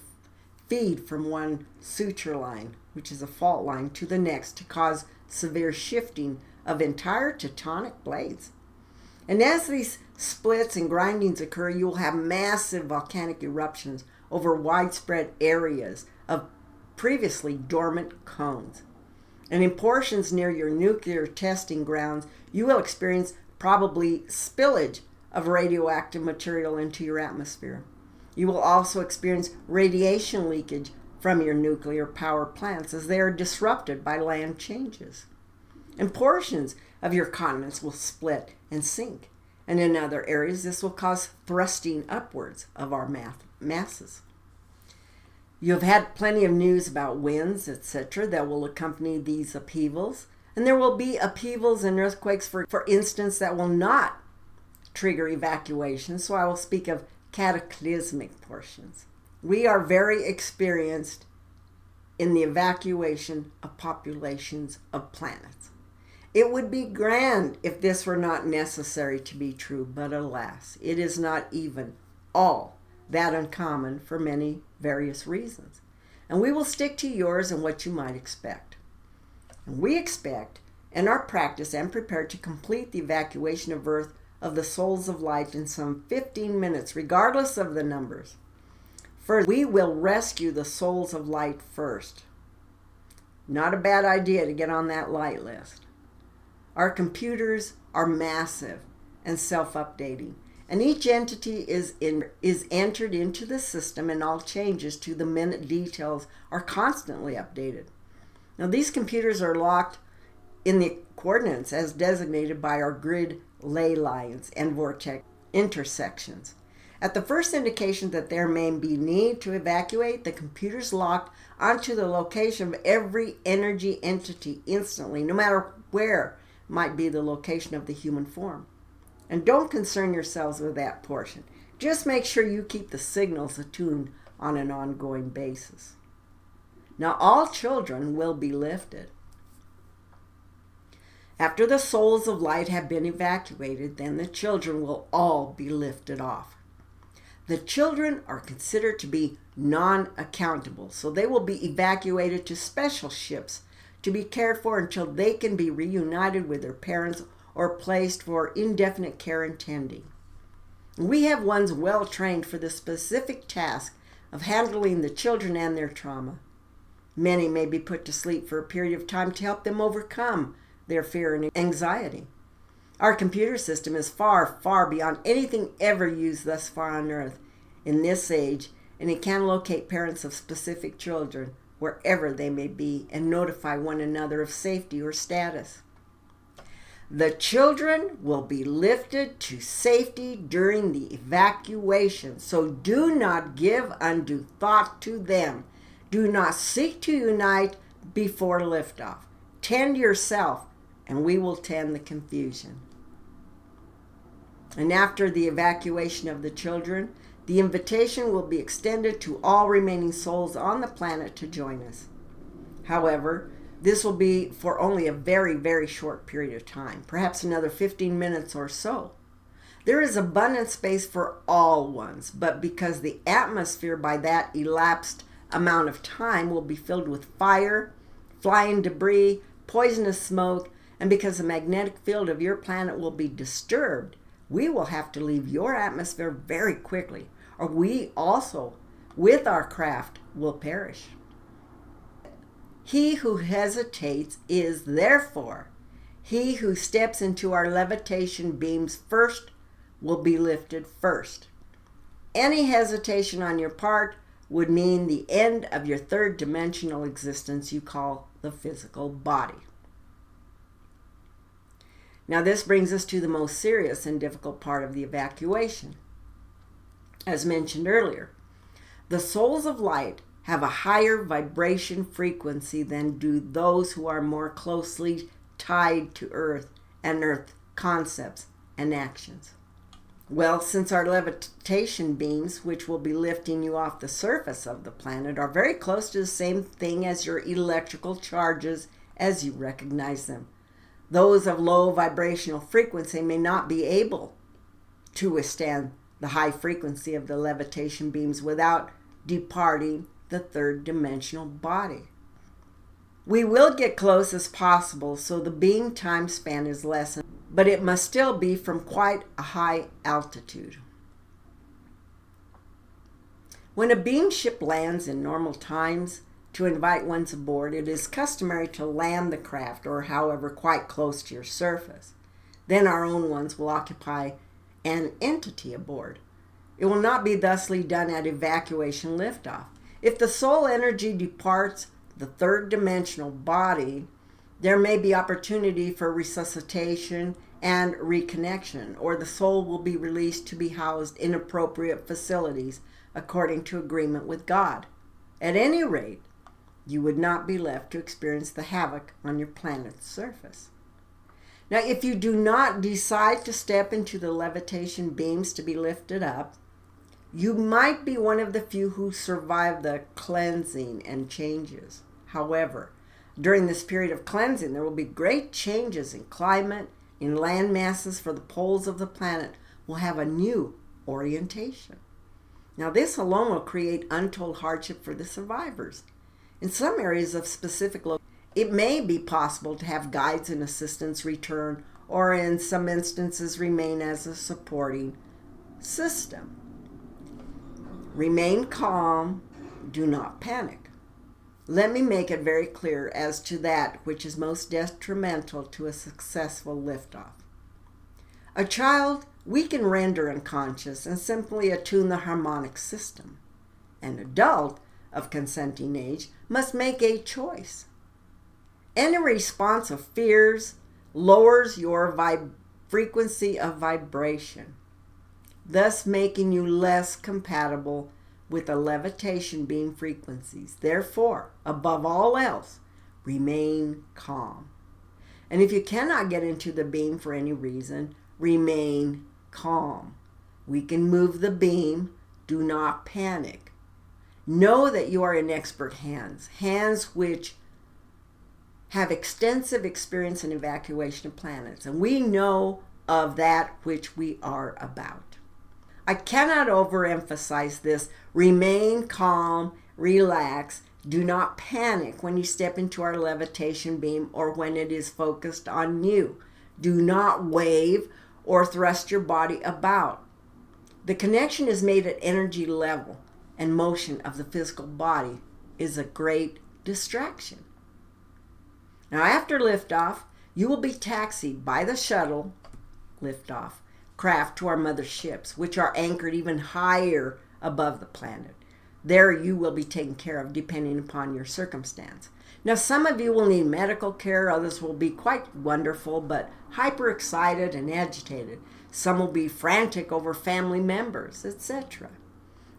feed from one suture line, which is a fault line, to the next to cause severe shifting of entire tectonic plates. And as these splits and grindings occur, you will have massive volcanic eruptions over widespread areas of previously dormant cones. And in portions near your nuclear testing grounds, you will experience probably spillage of radioactive material into your atmosphere. You will also experience radiation leakage from your nuclear power plants as they are disrupted by land changes. And portions of your continents will split and sink. And in other areas, this will cause thrusting upwards of our masses. You have had plenty of news about winds, etc., that will accompany these upheavals. And there will be upheavals and earthquakes, for instance, that will not trigger evacuation. So I will speak of cataclysmic portions. We are very experienced in the evacuation of populations of planets. It would be grand if this were not necessary to be true, but alas, it is not even all that uncommon for many various reasons. And we will stick to yours and what you might expect. And we expect and are practiced and prepared to complete the evacuation of Earth of the souls of light in some 15 minutes, regardless of the numbers. First, we will rescue the souls of light first. Not a bad idea to get on that light list. Our computers are massive and self-updating, and each entity is entered into the system, and all changes to the minute details are constantly updated. Now, these computers are locked in the coordinates as designated by our grid ley lines and vortex intersections. At the first indication that there may be need to evacuate, the computers locked onto the location of every energy entity instantly, no matter where might be the location of the human form. And don't concern yourselves with that portion. Just make sure you keep the signals attuned on an ongoing basis. Now, all children will be lifted. After the souls of light have been evacuated, then the children will all be lifted off. The children are considered to be non-accountable, so they will be evacuated to special ships to be cared for until they can be reunited with their parents or placed for indefinite care and tending. We have ones well trained for the specific task of handling the children and their trauma. Many may be put to sleep for a period of time to help them overcome their fear and anxiety. Our computer system is far, far beyond anything ever used thus far on Earth in this age, and it can locate parents of specific children wherever they may be and notify one another of safety or status. The children will be lifted to safety during the evacuation, so do not give undue thought to them. Do not seek to unite before liftoff. Tend yourself, and we will tend the confusion. And after the evacuation of the children, the invitation will be extended to all remaining souls on the planet to join us. However, this will be for only a very, very short period of time, perhaps another 15 minutes or so. There is abundant space for all ones, but because the atmosphere by that elapsed amount of time will be filled with fire, flying debris, poisonous smoke, and because the magnetic field of your planet will be disturbed, we will have to leave your atmosphere very quickly, or we also, with our craft, will perish. He who hesitates is therefore he who steps into our levitation beams first will be lifted first. Any hesitation on your part would mean the end of your third dimensional existence you call the physical body. Now this brings us to the most serious and difficult part of the evacuation. As mentioned earlier, the souls of light have a higher vibration frequency than do those who are more closely tied to Earth and Earth concepts and actions. Well, since our levitation beams, which will be lifting you off the surface of the planet, are very close to the same thing as your electrical charges as you recognize them, those of low vibrational frequency may not be able to withstand the high frequency of the levitation beams without departing the third dimensional body. We will get close as possible so the beam time span is lessened, but it must still be from quite a high altitude. When a beam ship lands in normal times to invite ones aboard, it is customary to land the craft, or however, quite close to your surface. Then our own ones will occupy an entity aboard. It will not be thusly done at evacuation liftoff. If the soul energy departs the third dimensional body, there may be opportunity for resuscitation and reconnection, or the soul will be released to be housed in appropriate facilities according to agreement with God. At any rate, you would not be left to experience the havoc on your planet's surface. Now, if you do not decide to step into the levitation beams to be lifted up, you might be one of the few who survive the cleansing and changes. However, during this period of cleansing, there will be great changes in climate, in land masses, for the poles of the planet will have a new orientation. Now, this alone will create untold hardship for the survivors. In some areas of specific locations, it may be possible to have guides and assistants return, or in some instances remain as a supporting system. Remain calm, do not panic. Let me make it very clear as to that which is most detrimental to a successful liftoff. A child we can render unconscious and simply attune the harmonic system. An adult of consenting age must make a choice. Any response of fears lowers your frequency of vibration, thus making you less compatible with the levitation beam frequencies. Therefore, above all else, remain calm. And if you cannot get into the beam for any reason, remain calm. We can move the beam. Do not panic. Know that you are in expert hands, hands which have extensive experience in evacuation of planets, and we know of that which we are about. I cannot overemphasize this. Remain calm, relax, do not panic when you step into our levitation beam or when it is focused on you. Do not wave or thrust your body about. The connection is made at energy level, and motion of the physical body is a great distraction. Now, after liftoff, you will be taxied by the shuttle liftoff craft to our mother ships, which are anchored even higher above the planet. There you will be taken care of depending upon your circumstance. Now, some of you will need medical care, others will be quite wonderful, but hyper excited and agitated. Some will be frantic over family members, etc.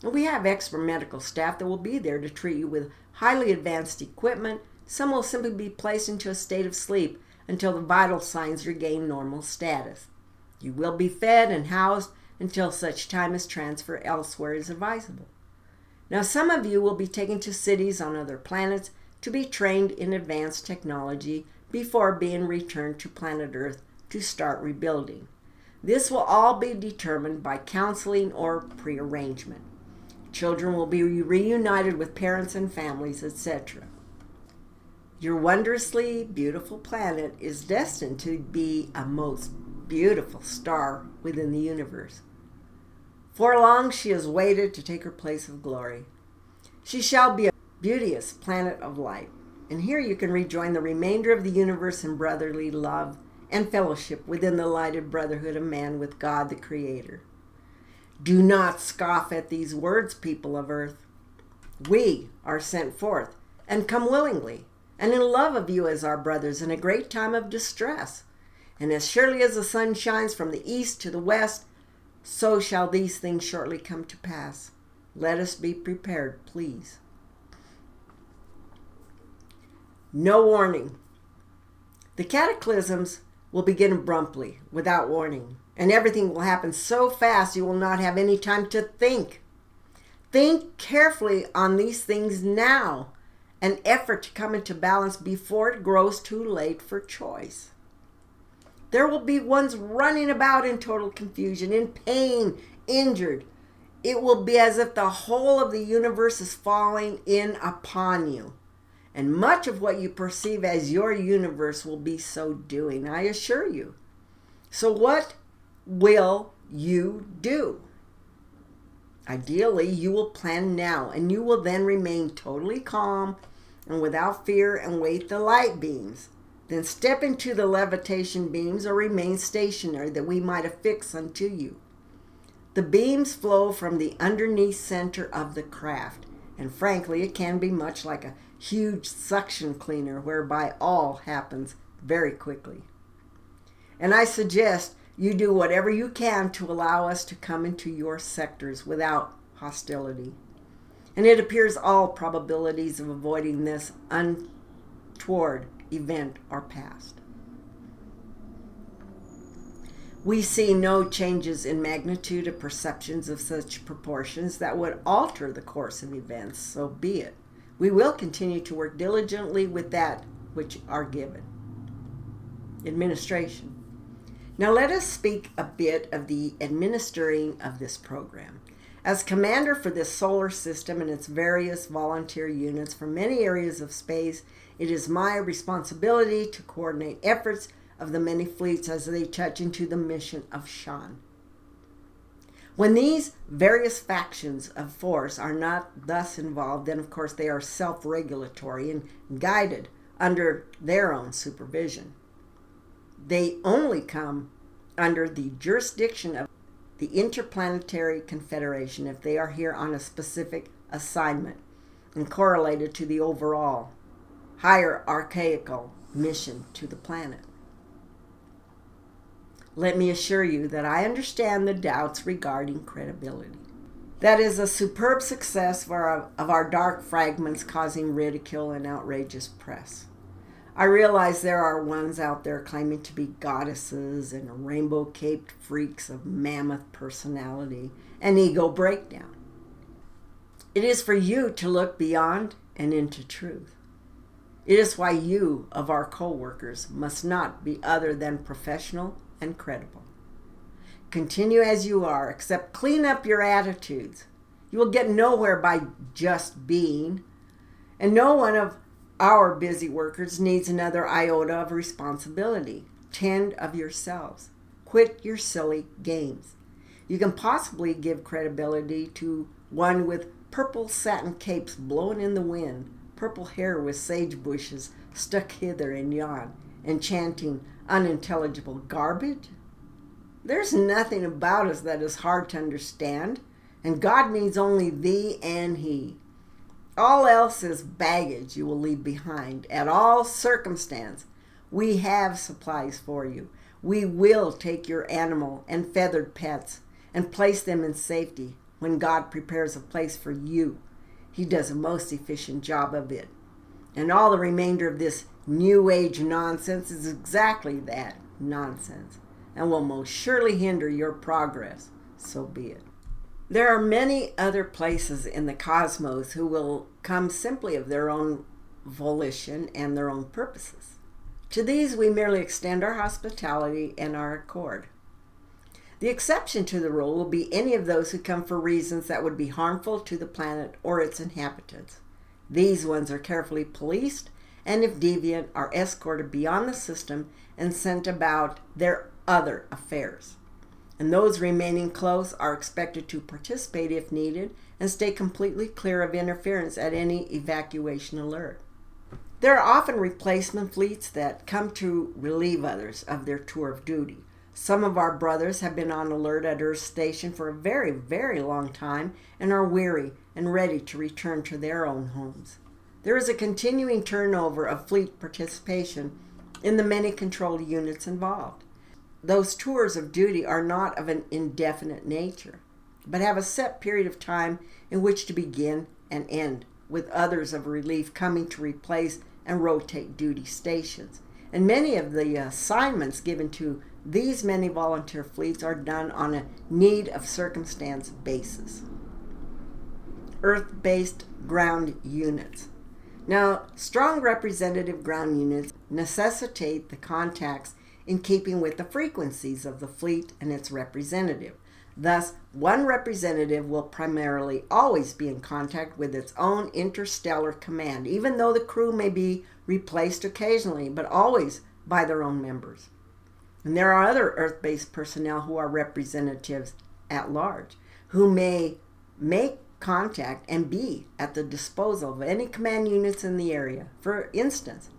And we have expert medical staff that will be there to treat you with highly advanced equipment. Some will simply be placed into a state of sleep until the vital signs regain normal status. You will be fed and housed until such time as transfer elsewhere is advisable. Now, some of you will be taken to cities on other planets to be trained in advanced technology before being returned to planet Earth to start rebuilding. This will all be determined by counseling or prearrangement. Children will be reunited with parents and families, etc. Your wondrously beautiful planet is destined to be a most beautiful star within the universe. For long she has waited to take her place of glory. She shall be a beauteous planet of light. And here you can rejoin the remainder of the universe in brotherly love and fellowship within the lighted brotherhood of man with God the Creator. Do not scoff at these words, people of earth. We are sent forth and come willingly and in love of you as our brothers in a great time of distress. And as surely as the sun shines from the east to the west, so shall these things shortly come to pass. Let us be prepared, please. No warning. The cataclysms will begin abruptly, without warning, and everything will happen so fast you will not have any time to think. Think carefully on these things now, an effort to come into balance before it grows too late for choice. There will be ones running about in total confusion, in pain, injured. It will be as if the whole of the universe is falling in upon you. And much of what you perceive as your universe will be so doing, I assure you. So what will you do? Ideally, you will plan now, and you will then remain totally calm and without fear and wait the light beams. Then step into the levitation beams or remain stationary that we might affix unto you. The beams flow from the underneath center of the craft, and frankly, it can be much like a huge suction cleaner whereby all happens very quickly. And I suggest you do whatever you can to allow us to come into your sectors without hostility. And it appears all probabilities of avoiding this untoward event are past. We see no changes in magnitude of perceptions of such proportions that would alter the course of events, so be it. We will continue to work diligently with that which are given. Administration. Now let us speak a bit of the administering of this program. As commander for this solar system and its various volunteer units from many areas of space, it is my responsibility to coordinate efforts of the many fleets as they touch into the mission of Shan. When these various factions of force are not thus involved, then of course they are self-regulatory and guided under their own supervision. They only come under the jurisdiction of the Interplanetary Confederation if they are here on a specific assignment and correlated to the overall hierarchical mission to the planet. Let me assure you that I understand the doubts regarding credibility. That is a superb success of our dark fragments causing ridicule and outrageous press. I realize there are ones out there claiming to be goddesses and rainbow-caped freaks of mammoth personality and ego breakdown. It is for you to look beyond and into truth. It is why you, of our co-workers, must not be other than professional and credible. Continue as you are, except clean up your attitudes. You will get nowhere by just being, and no one of our busy workers needs another iota of responsibility. Tend of yourselves. Quit your silly games. You can possibly give credibility to one with purple satin capes blowing in the wind, purple hair with sage bushes stuck hither and yon, and chanting unintelligible garbage? There's nothing about us that is hard to understand, and God needs only thee and he. All else is baggage you will leave behind. At all circumstance, we have supplies for you. We will take your animal and feathered pets and place them in safety when God prepares a place for you. He does a most efficient job of it. And all the remainder of this New Age nonsense is exactly that, nonsense, and will most surely hinder your progress. So be it. There are many other places in the cosmos who will come simply of their own volition and their own purposes. To these we merely extend our hospitality and our accord. The exception to the rule will be any of those who come for reasons that would be harmful to the planet or its inhabitants. These ones are carefully policed, and if deviant, are escorted beyond the system and sent about their other affairs. And those remaining close are expected to participate if needed and stay completely clear of interference at any evacuation alert. There are often replacement fleets that come to relieve others of their tour of duty. Some of our brothers have been on alert at Earth Station for a very, very long time and are weary and ready to return to their own homes. There is a continuing turnover of fleet participation in the many controlled units involved. Those tours of duty are not of an indefinite nature, but have a set period of time in which to begin and end, with others of relief coming to replace and rotate duty stations. And many of the assignments given to these many volunteer fleets are done on a need of circumstance basis. Earth-based ground units. Now, strong representative ground units necessitate the contacts in keeping with the frequencies of the fleet and its representative. Thus, one representative will primarily always be in contact with its own interstellar command, even though the crew may be replaced occasionally, but always by their own members. And there are other Earth-based personnel who are representatives at large, who may make contact and be at the disposal of any command units in the area. For instance,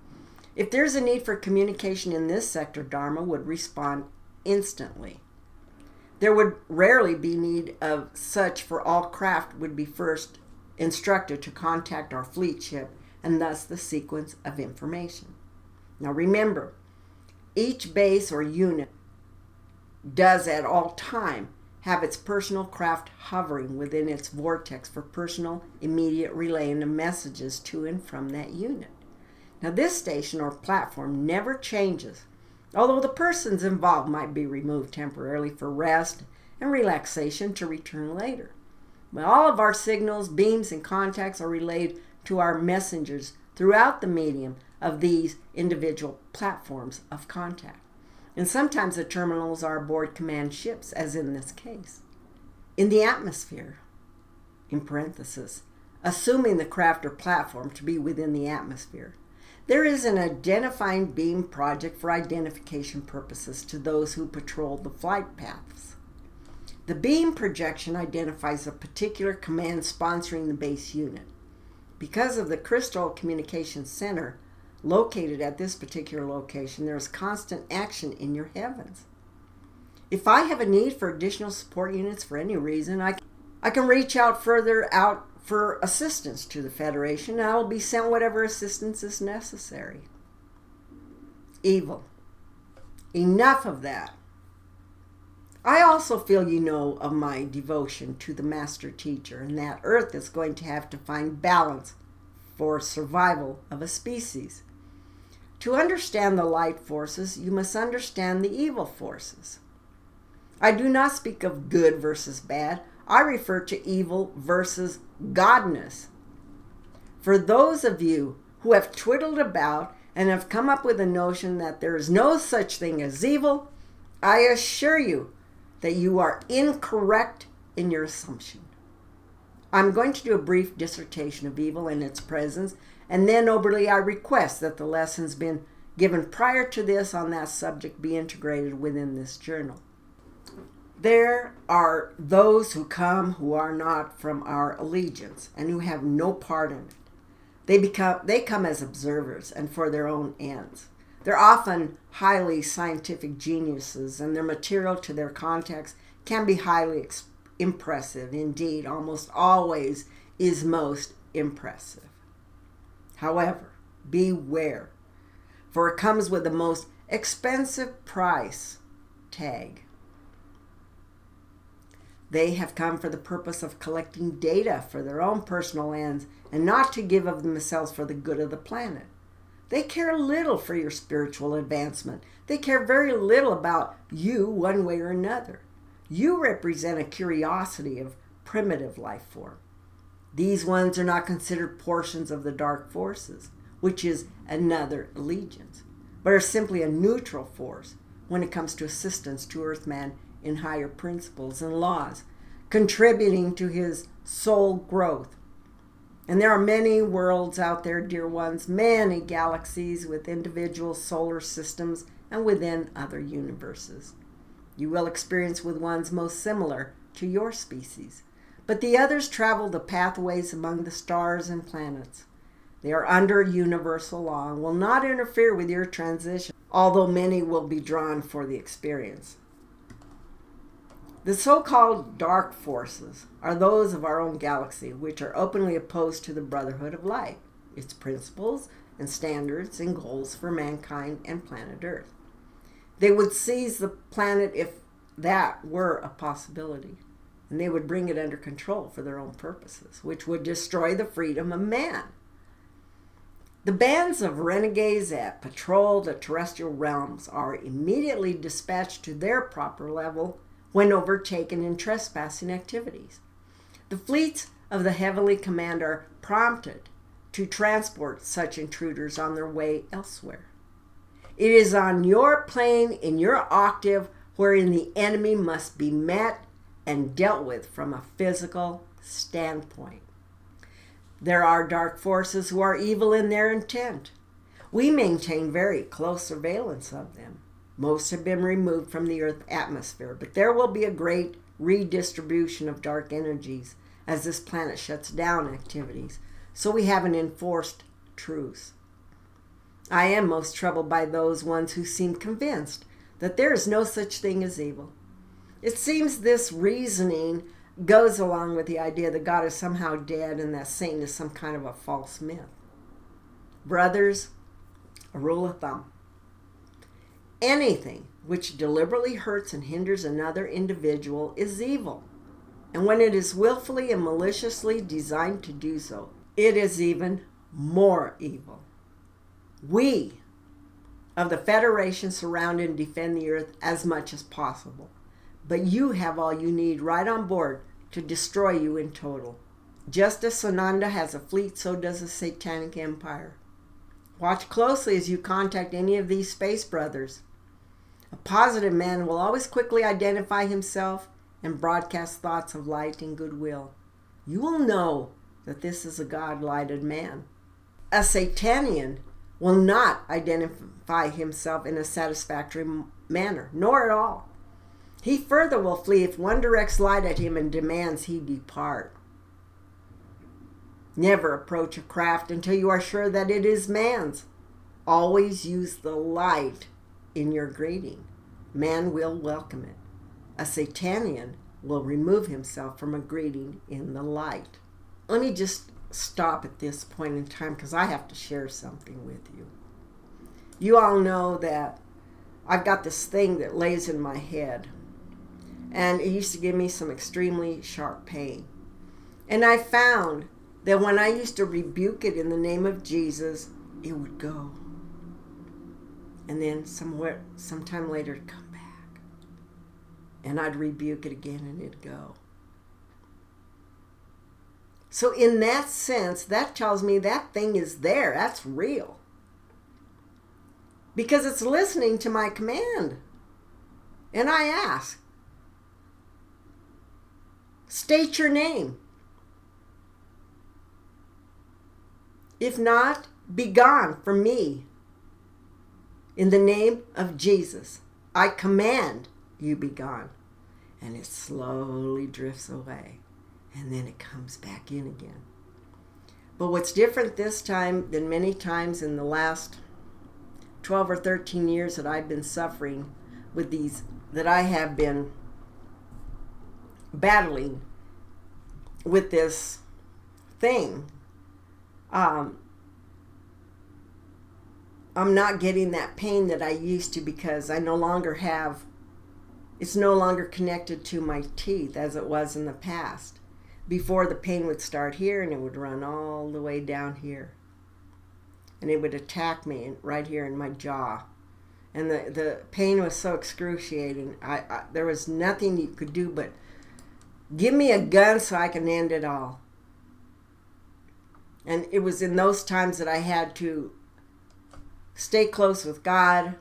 if there's a need for communication in this sector, Dharma would respond instantly. There would rarely be need of such, for all craft would be first instructed to contact our fleet ship, and thus the sequence of information. Now remember, each base or unit does at all time have its personal craft hovering within its vortex for personal immediate relaying of messages to and from that unit. Now this station or platform never changes, although the persons involved might be removed temporarily for rest and relaxation to return later. But all of our signals, beams, and contacts are relayed to our messengers throughout the medium of these individual platforms of contact. And sometimes the terminals are aboard command ships, as in this case. In the atmosphere, in parenthesis, assuming the craft or platform to be within the atmosphere, there is an identifying beam project for identification purposes to those who patrol the flight paths. The beam projection identifies a particular command sponsoring the base unit. Because of the Crystal Communications Center located at this particular location, there is constant action in your heavens. If I have a need for additional support units for any reason, I can reach out further out for assistance to the Federation, and I will be sent whatever assistance is necessary. Evil. Enough of that. I also feel you know of my devotion to the Master Teacher, and that Earth is going to have to find balance for survival of a species. To understand the light forces, you must understand the evil forces. I do not speak of good versus bad. I refer to evil versus godness. For those of you who have twiddled about and have come up with a notion that there is no such thing as evil, I assure you that you are incorrect in your assumption. I'm going to do a brief dissertation of evil and its presence, and then oberly I request that the lessons been given prior to this on that subject be integrated within this journal. There are those who come who are not from our allegiance and who have no part in it. They come as observers and for their own ends. They're often highly scientific geniuses, and their material to their contacts can be highly impressive. Indeed, almost always is most impressive. However, beware, for it comes with the most expensive price tag. They have come for the purpose of collecting data for their own personal ends and not to give of themselves for the good of the planet. They care little for your spiritual advancement. They care very little about you one way or another. You represent a curiosity of primitive life form. These ones are not considered portions of the dark forces, which is another allegiance, but are simply a neutral force when it comes to assistance to Earthman in higher principles and laws, contributing to his soul growth. And there are many worlds out there, dear ones, many galaxies with individual solar systems and within other universes. You will experience with ones most similar to your species, but the others travel the pathways among the stars and planets. They are under universal law and will not interfere with your transition, although many will be drawn for the experience. The so-called dark forces are those of our own galaxy, which are openly opposed to the Brotherhood of Light, its principles and standards and goals for mankind and planet Earth. They would seize the planet if that were a possibility, and they would bring it under control for their own purposes, which would destroy the freedom of man. The bands of renegades that patrol the terrestrial realms are immediately dispatched to their proper level when overtaken in trespassing activities. The fleets of the Heavenly Command are prompted to transport such intruders on their way elsewhere. It is on your plane, in your octave, wherein the enemy must be met and dealt with from a physical standpoint. There are dark forces who are evil in their intent. We maintain very close surveillance of them. Most have been removed from the Earth atmosphere, but there will be a great redistribution of dark energies as this planet shuts down activities, so we have an enforced truce. I am most troubled by those ones who seem convinced that there is no such thing as evil. It seems this reasoning goes along with the idea that God is somehow dead and that Satan is some kind of a false myth. Brothers, a rule of thumb. Anything which deliberately hurts and hinders another individual is evil. And when it is willfully and maliciously designed to do so, it is even more evil. We of the Federation surround and defend the Earth as much as possible. But you have all you need right on board to destroy you in total. Just as Sananda has a fleet, so does the Satanic Empire. Watch closely as you contact any of these space brothers. A positive man will always quickly identify himself and broadcast thoughts of light and goodwill. You will know that this is a God-lighted man. A Satanian will not identify himself in a satisfactory manner, nor at all. He further will flee if one directs light at him and demands he depart. Never approach a craft until you are sure that it is man's. Always use the light in your greeting. Man will welcome it. A Satanian will remove himself from a greeting in the light. Let me just stop at this point in time because I have to share something with you. You all know that I've got this thing that lays in my head, and it used to give me some extremely sharp pain. And I found that when I used to rebuke it in the name of Jesus, it would go. And then sometime later it'd come back. And I'd rebuke it again and it'd go. So in that sense, that tells me that thing is there. That's real. Because it's listening to my command. And I ask, state your name. If not, be gone from me. In the name of Jesus, I command you be gone. And it slowly drifts away. And then it comes back in again. But what's different this time than many times in the last 12 or 13 years that I've been suffering with these, that I have been battling with this thing Um, I'm not getting that pain that I used to because I no longer have, it's no longer connected to my teeth as it was in the past. Before, the pain would start here and it would run all the way down here. And it would attack me right here in my jaw. And the pain was so excruciating. There was nothing you could do but give me a gun so I can end it all. And it was in those times that I had to stay close with God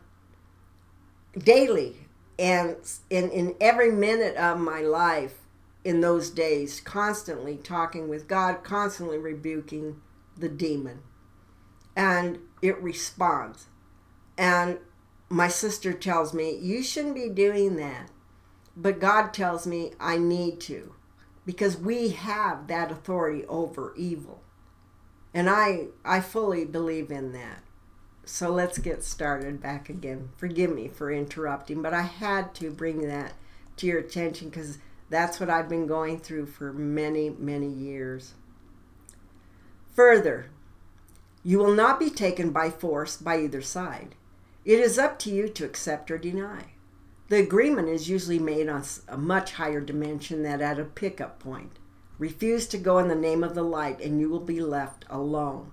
daily. And in every minute of my life in those days, constantly talking with God, constantly rebuking the demon. And it responds. And my sister tells me, you shouldn't be doing that. But God tells me I need to. Because we have that authority over evil. And I fully believe in that. So let's get started back again. Forgive me for interrupting, but I had to bring that to your attention because that's what I've been going through for many, many years. Further, you will not be taken by force by either side. It is up to you to accept or deny. The agreement is usually made on a much higher dimension than at a pickup point. Refuse to go in the name of the light and you will be left alone.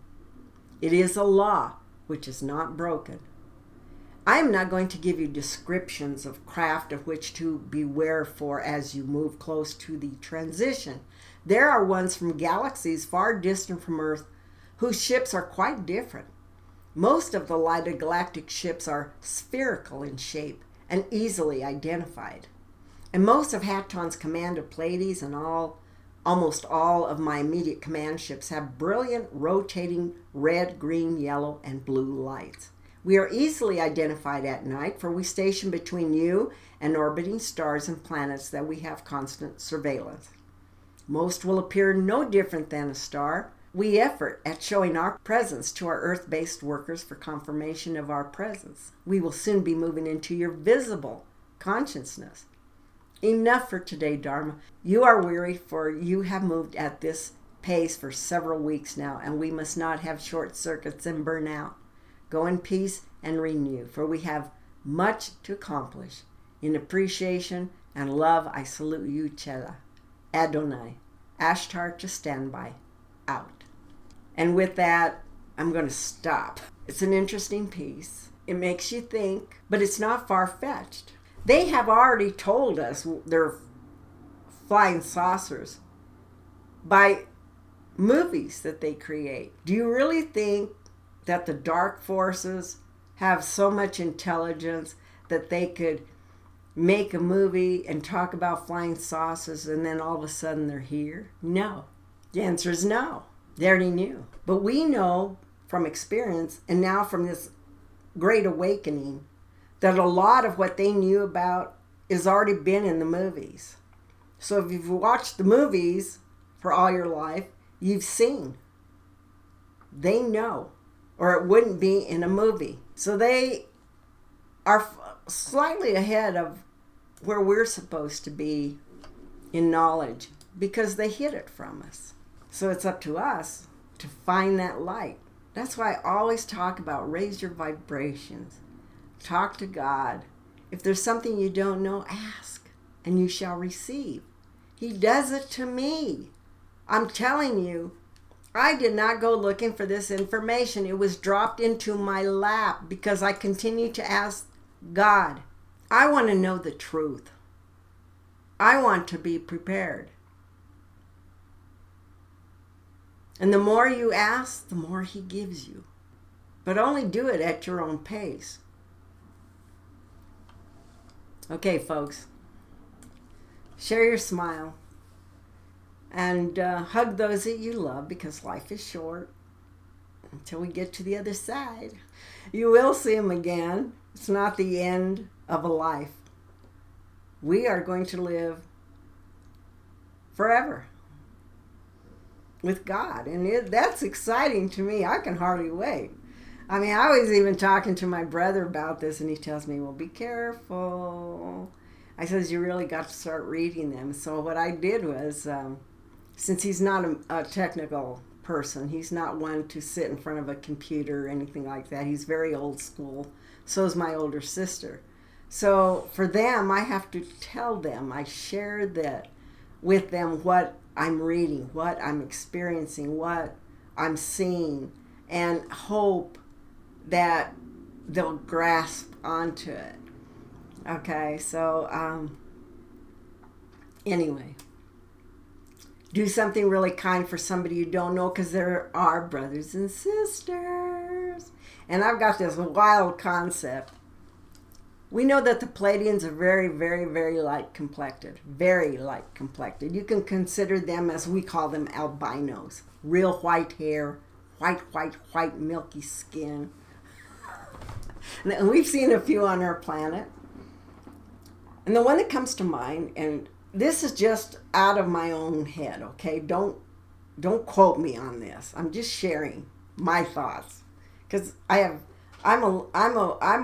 It is a law which is not broken. I am not going to give you descriptions of craft of which to beware for as you move close to the transition. There are ones from galaxies far distant from Earth whose ships are quite different. Most of the lighted galactic ships are spherical in shape and easily identified. And most of Haton's command of Pleiades and almost all of my immediate command ships have brilliant rotating red, green, yellow, and blue lights. We are easily identified at night, for we station between you and orbiting stars and planets that we have constant surveillance. Most will appear no different than a star. We effort at showing our presence to our Earth-based workers for confirmation of our presence. We will soon be moving into your visible consciousness. Enough for today, Dharma. You are weary, for you have moved at this pace for several weeks now, and we must not have short circuits and burn out. Go in peace and renew, for we have much to accomplish. In appreciation and love, I salute you, Chela. Adonai. Ashtar to standby. Out. And with that, I'm going to stop. It's an interesting piece. It makes you think, but it's not far-fetched. They have already told us they're flying saucers by movies that they create. Do you really think that the dark forces have so much intelligence that they could make a movie and talk about flying saucers and then all of a sudden they're here? No. The answer is no. They already knew. But we know from experience and now from this great awakening that a lot of what they knew about has already been in the movies. So if you've watched the movies for all your life, you've seen. They know, or it wouldn't be in a movie. So they are slightly ahead of where we're supposed to be in knowledge because they hid it from us. So it's up to us to find that light. That's why I always talk about raise your vibrations. Talk to God. If there's something you don't know, ask, and you shall receive. He does it to me. I'm telling you, I did not go looking for this information. It was dropped into my lap because I continue to ask God. I want to know the truth. I want to be prepared. And the more you ask, the more He gives you. But only do it at your own pace. Okay, folks. Share your smile. And hug those that you love because life is short. Until we get to the other side. You will see them again. It's not the end of a life. We are going to live forever with God. And that's exciting to me. I can hardly wait. I mean, I was even talking to my brother about this, and he tells me, well, be careful. I says, you really got to start reading them. So what I did was, since he's not a technical person. He's not one to sit in front of a computer or anything like that. He's very old school. So is my older sister. So for them, I have to tell them, I share that with them, what I'm reading, what I'm experiencing, what I'm seeing, and hope that they'll grasp onto it. Okay, so anyway, do something really kind for somebody you don't know, because there are brothers and sisters. And I've got this wild concept. We know that the Pleiadians are very, very, very light complected. Very light complected. You can consider them, as we call them, albinos. Real white hair, white, milky skin. And we've seen a few on our planet. And the one that comes to mind, and this is just out of my own head, okay? Don't quote me on this. I'm just sharing my thoughts, because I'm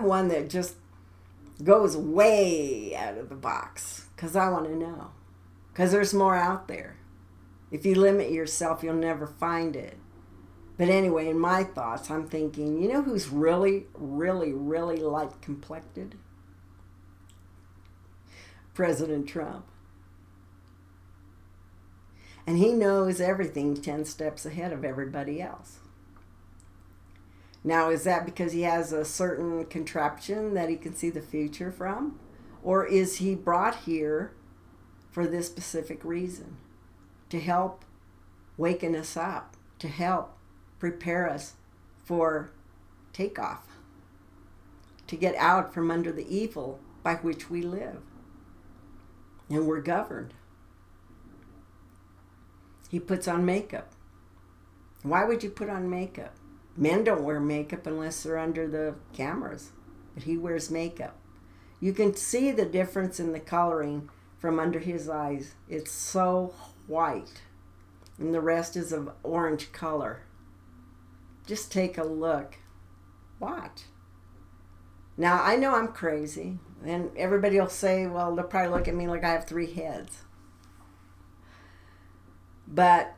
one that just goes way out of the box, because I want to know, because there's more out there. If you limit yourself, you'll never find it. But anyway, in my thoughts, I'm thinking, you know who's really, really, really light complected? President Trump. And he knows everything 10 steps ahead of everybody else. Now, is that because he has a certain contraption that he can see the future from? Or is he brought here for this specific reason? To help waken us up, to help prepare us for takeoff, to get out from under the evil by which we live and we're governed. He puts on makeup. Why would you put on makeup? Men don't wear makeup unless they're under the cameras, but he wears makeup. You can see the difference in the coloring from under his eyes. It's so white, and the rest is of orange color. Just take a look. Watch. Now, I know I'm crazy, and everybody will say, well, they'll probably look at me like I have 3 heads. But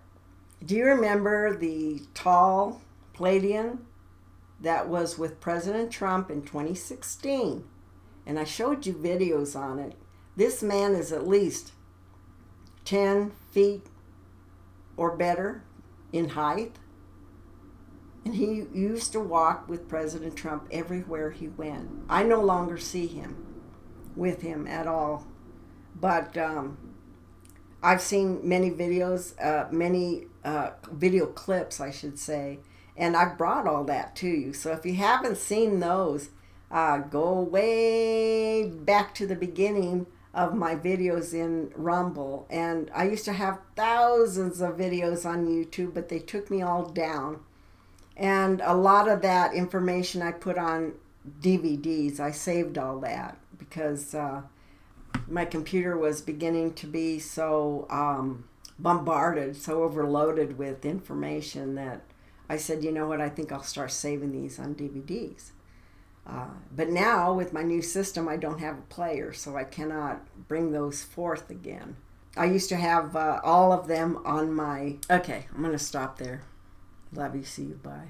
do you remember the tall Pleiadian that was with President Trump in 2016? And I showed you videos on it. This man is at least 10 feet or better in height. And he used to walk with President Trump everywhere he went. I no longer see him with him at all. But I've seen many videos, video clips, I should say. And I've brought all that to you. So if you haven't seen those, go way back to the beginning of my videos in Rumble. And I used to have thousands of videos on YouTube, but they took me all down. And a lot of that information I put on DVDs. I saved all that because my computer was beginning to be so bombarded, so overloaded with information that I said, you know what, I think I'll start saving these on DVDs. But now, with my new system, I don't have a player, so I cannot bring those forth again. I used to have all of them on my... Okay, I'm going to stop there. Love you. See you. Bye.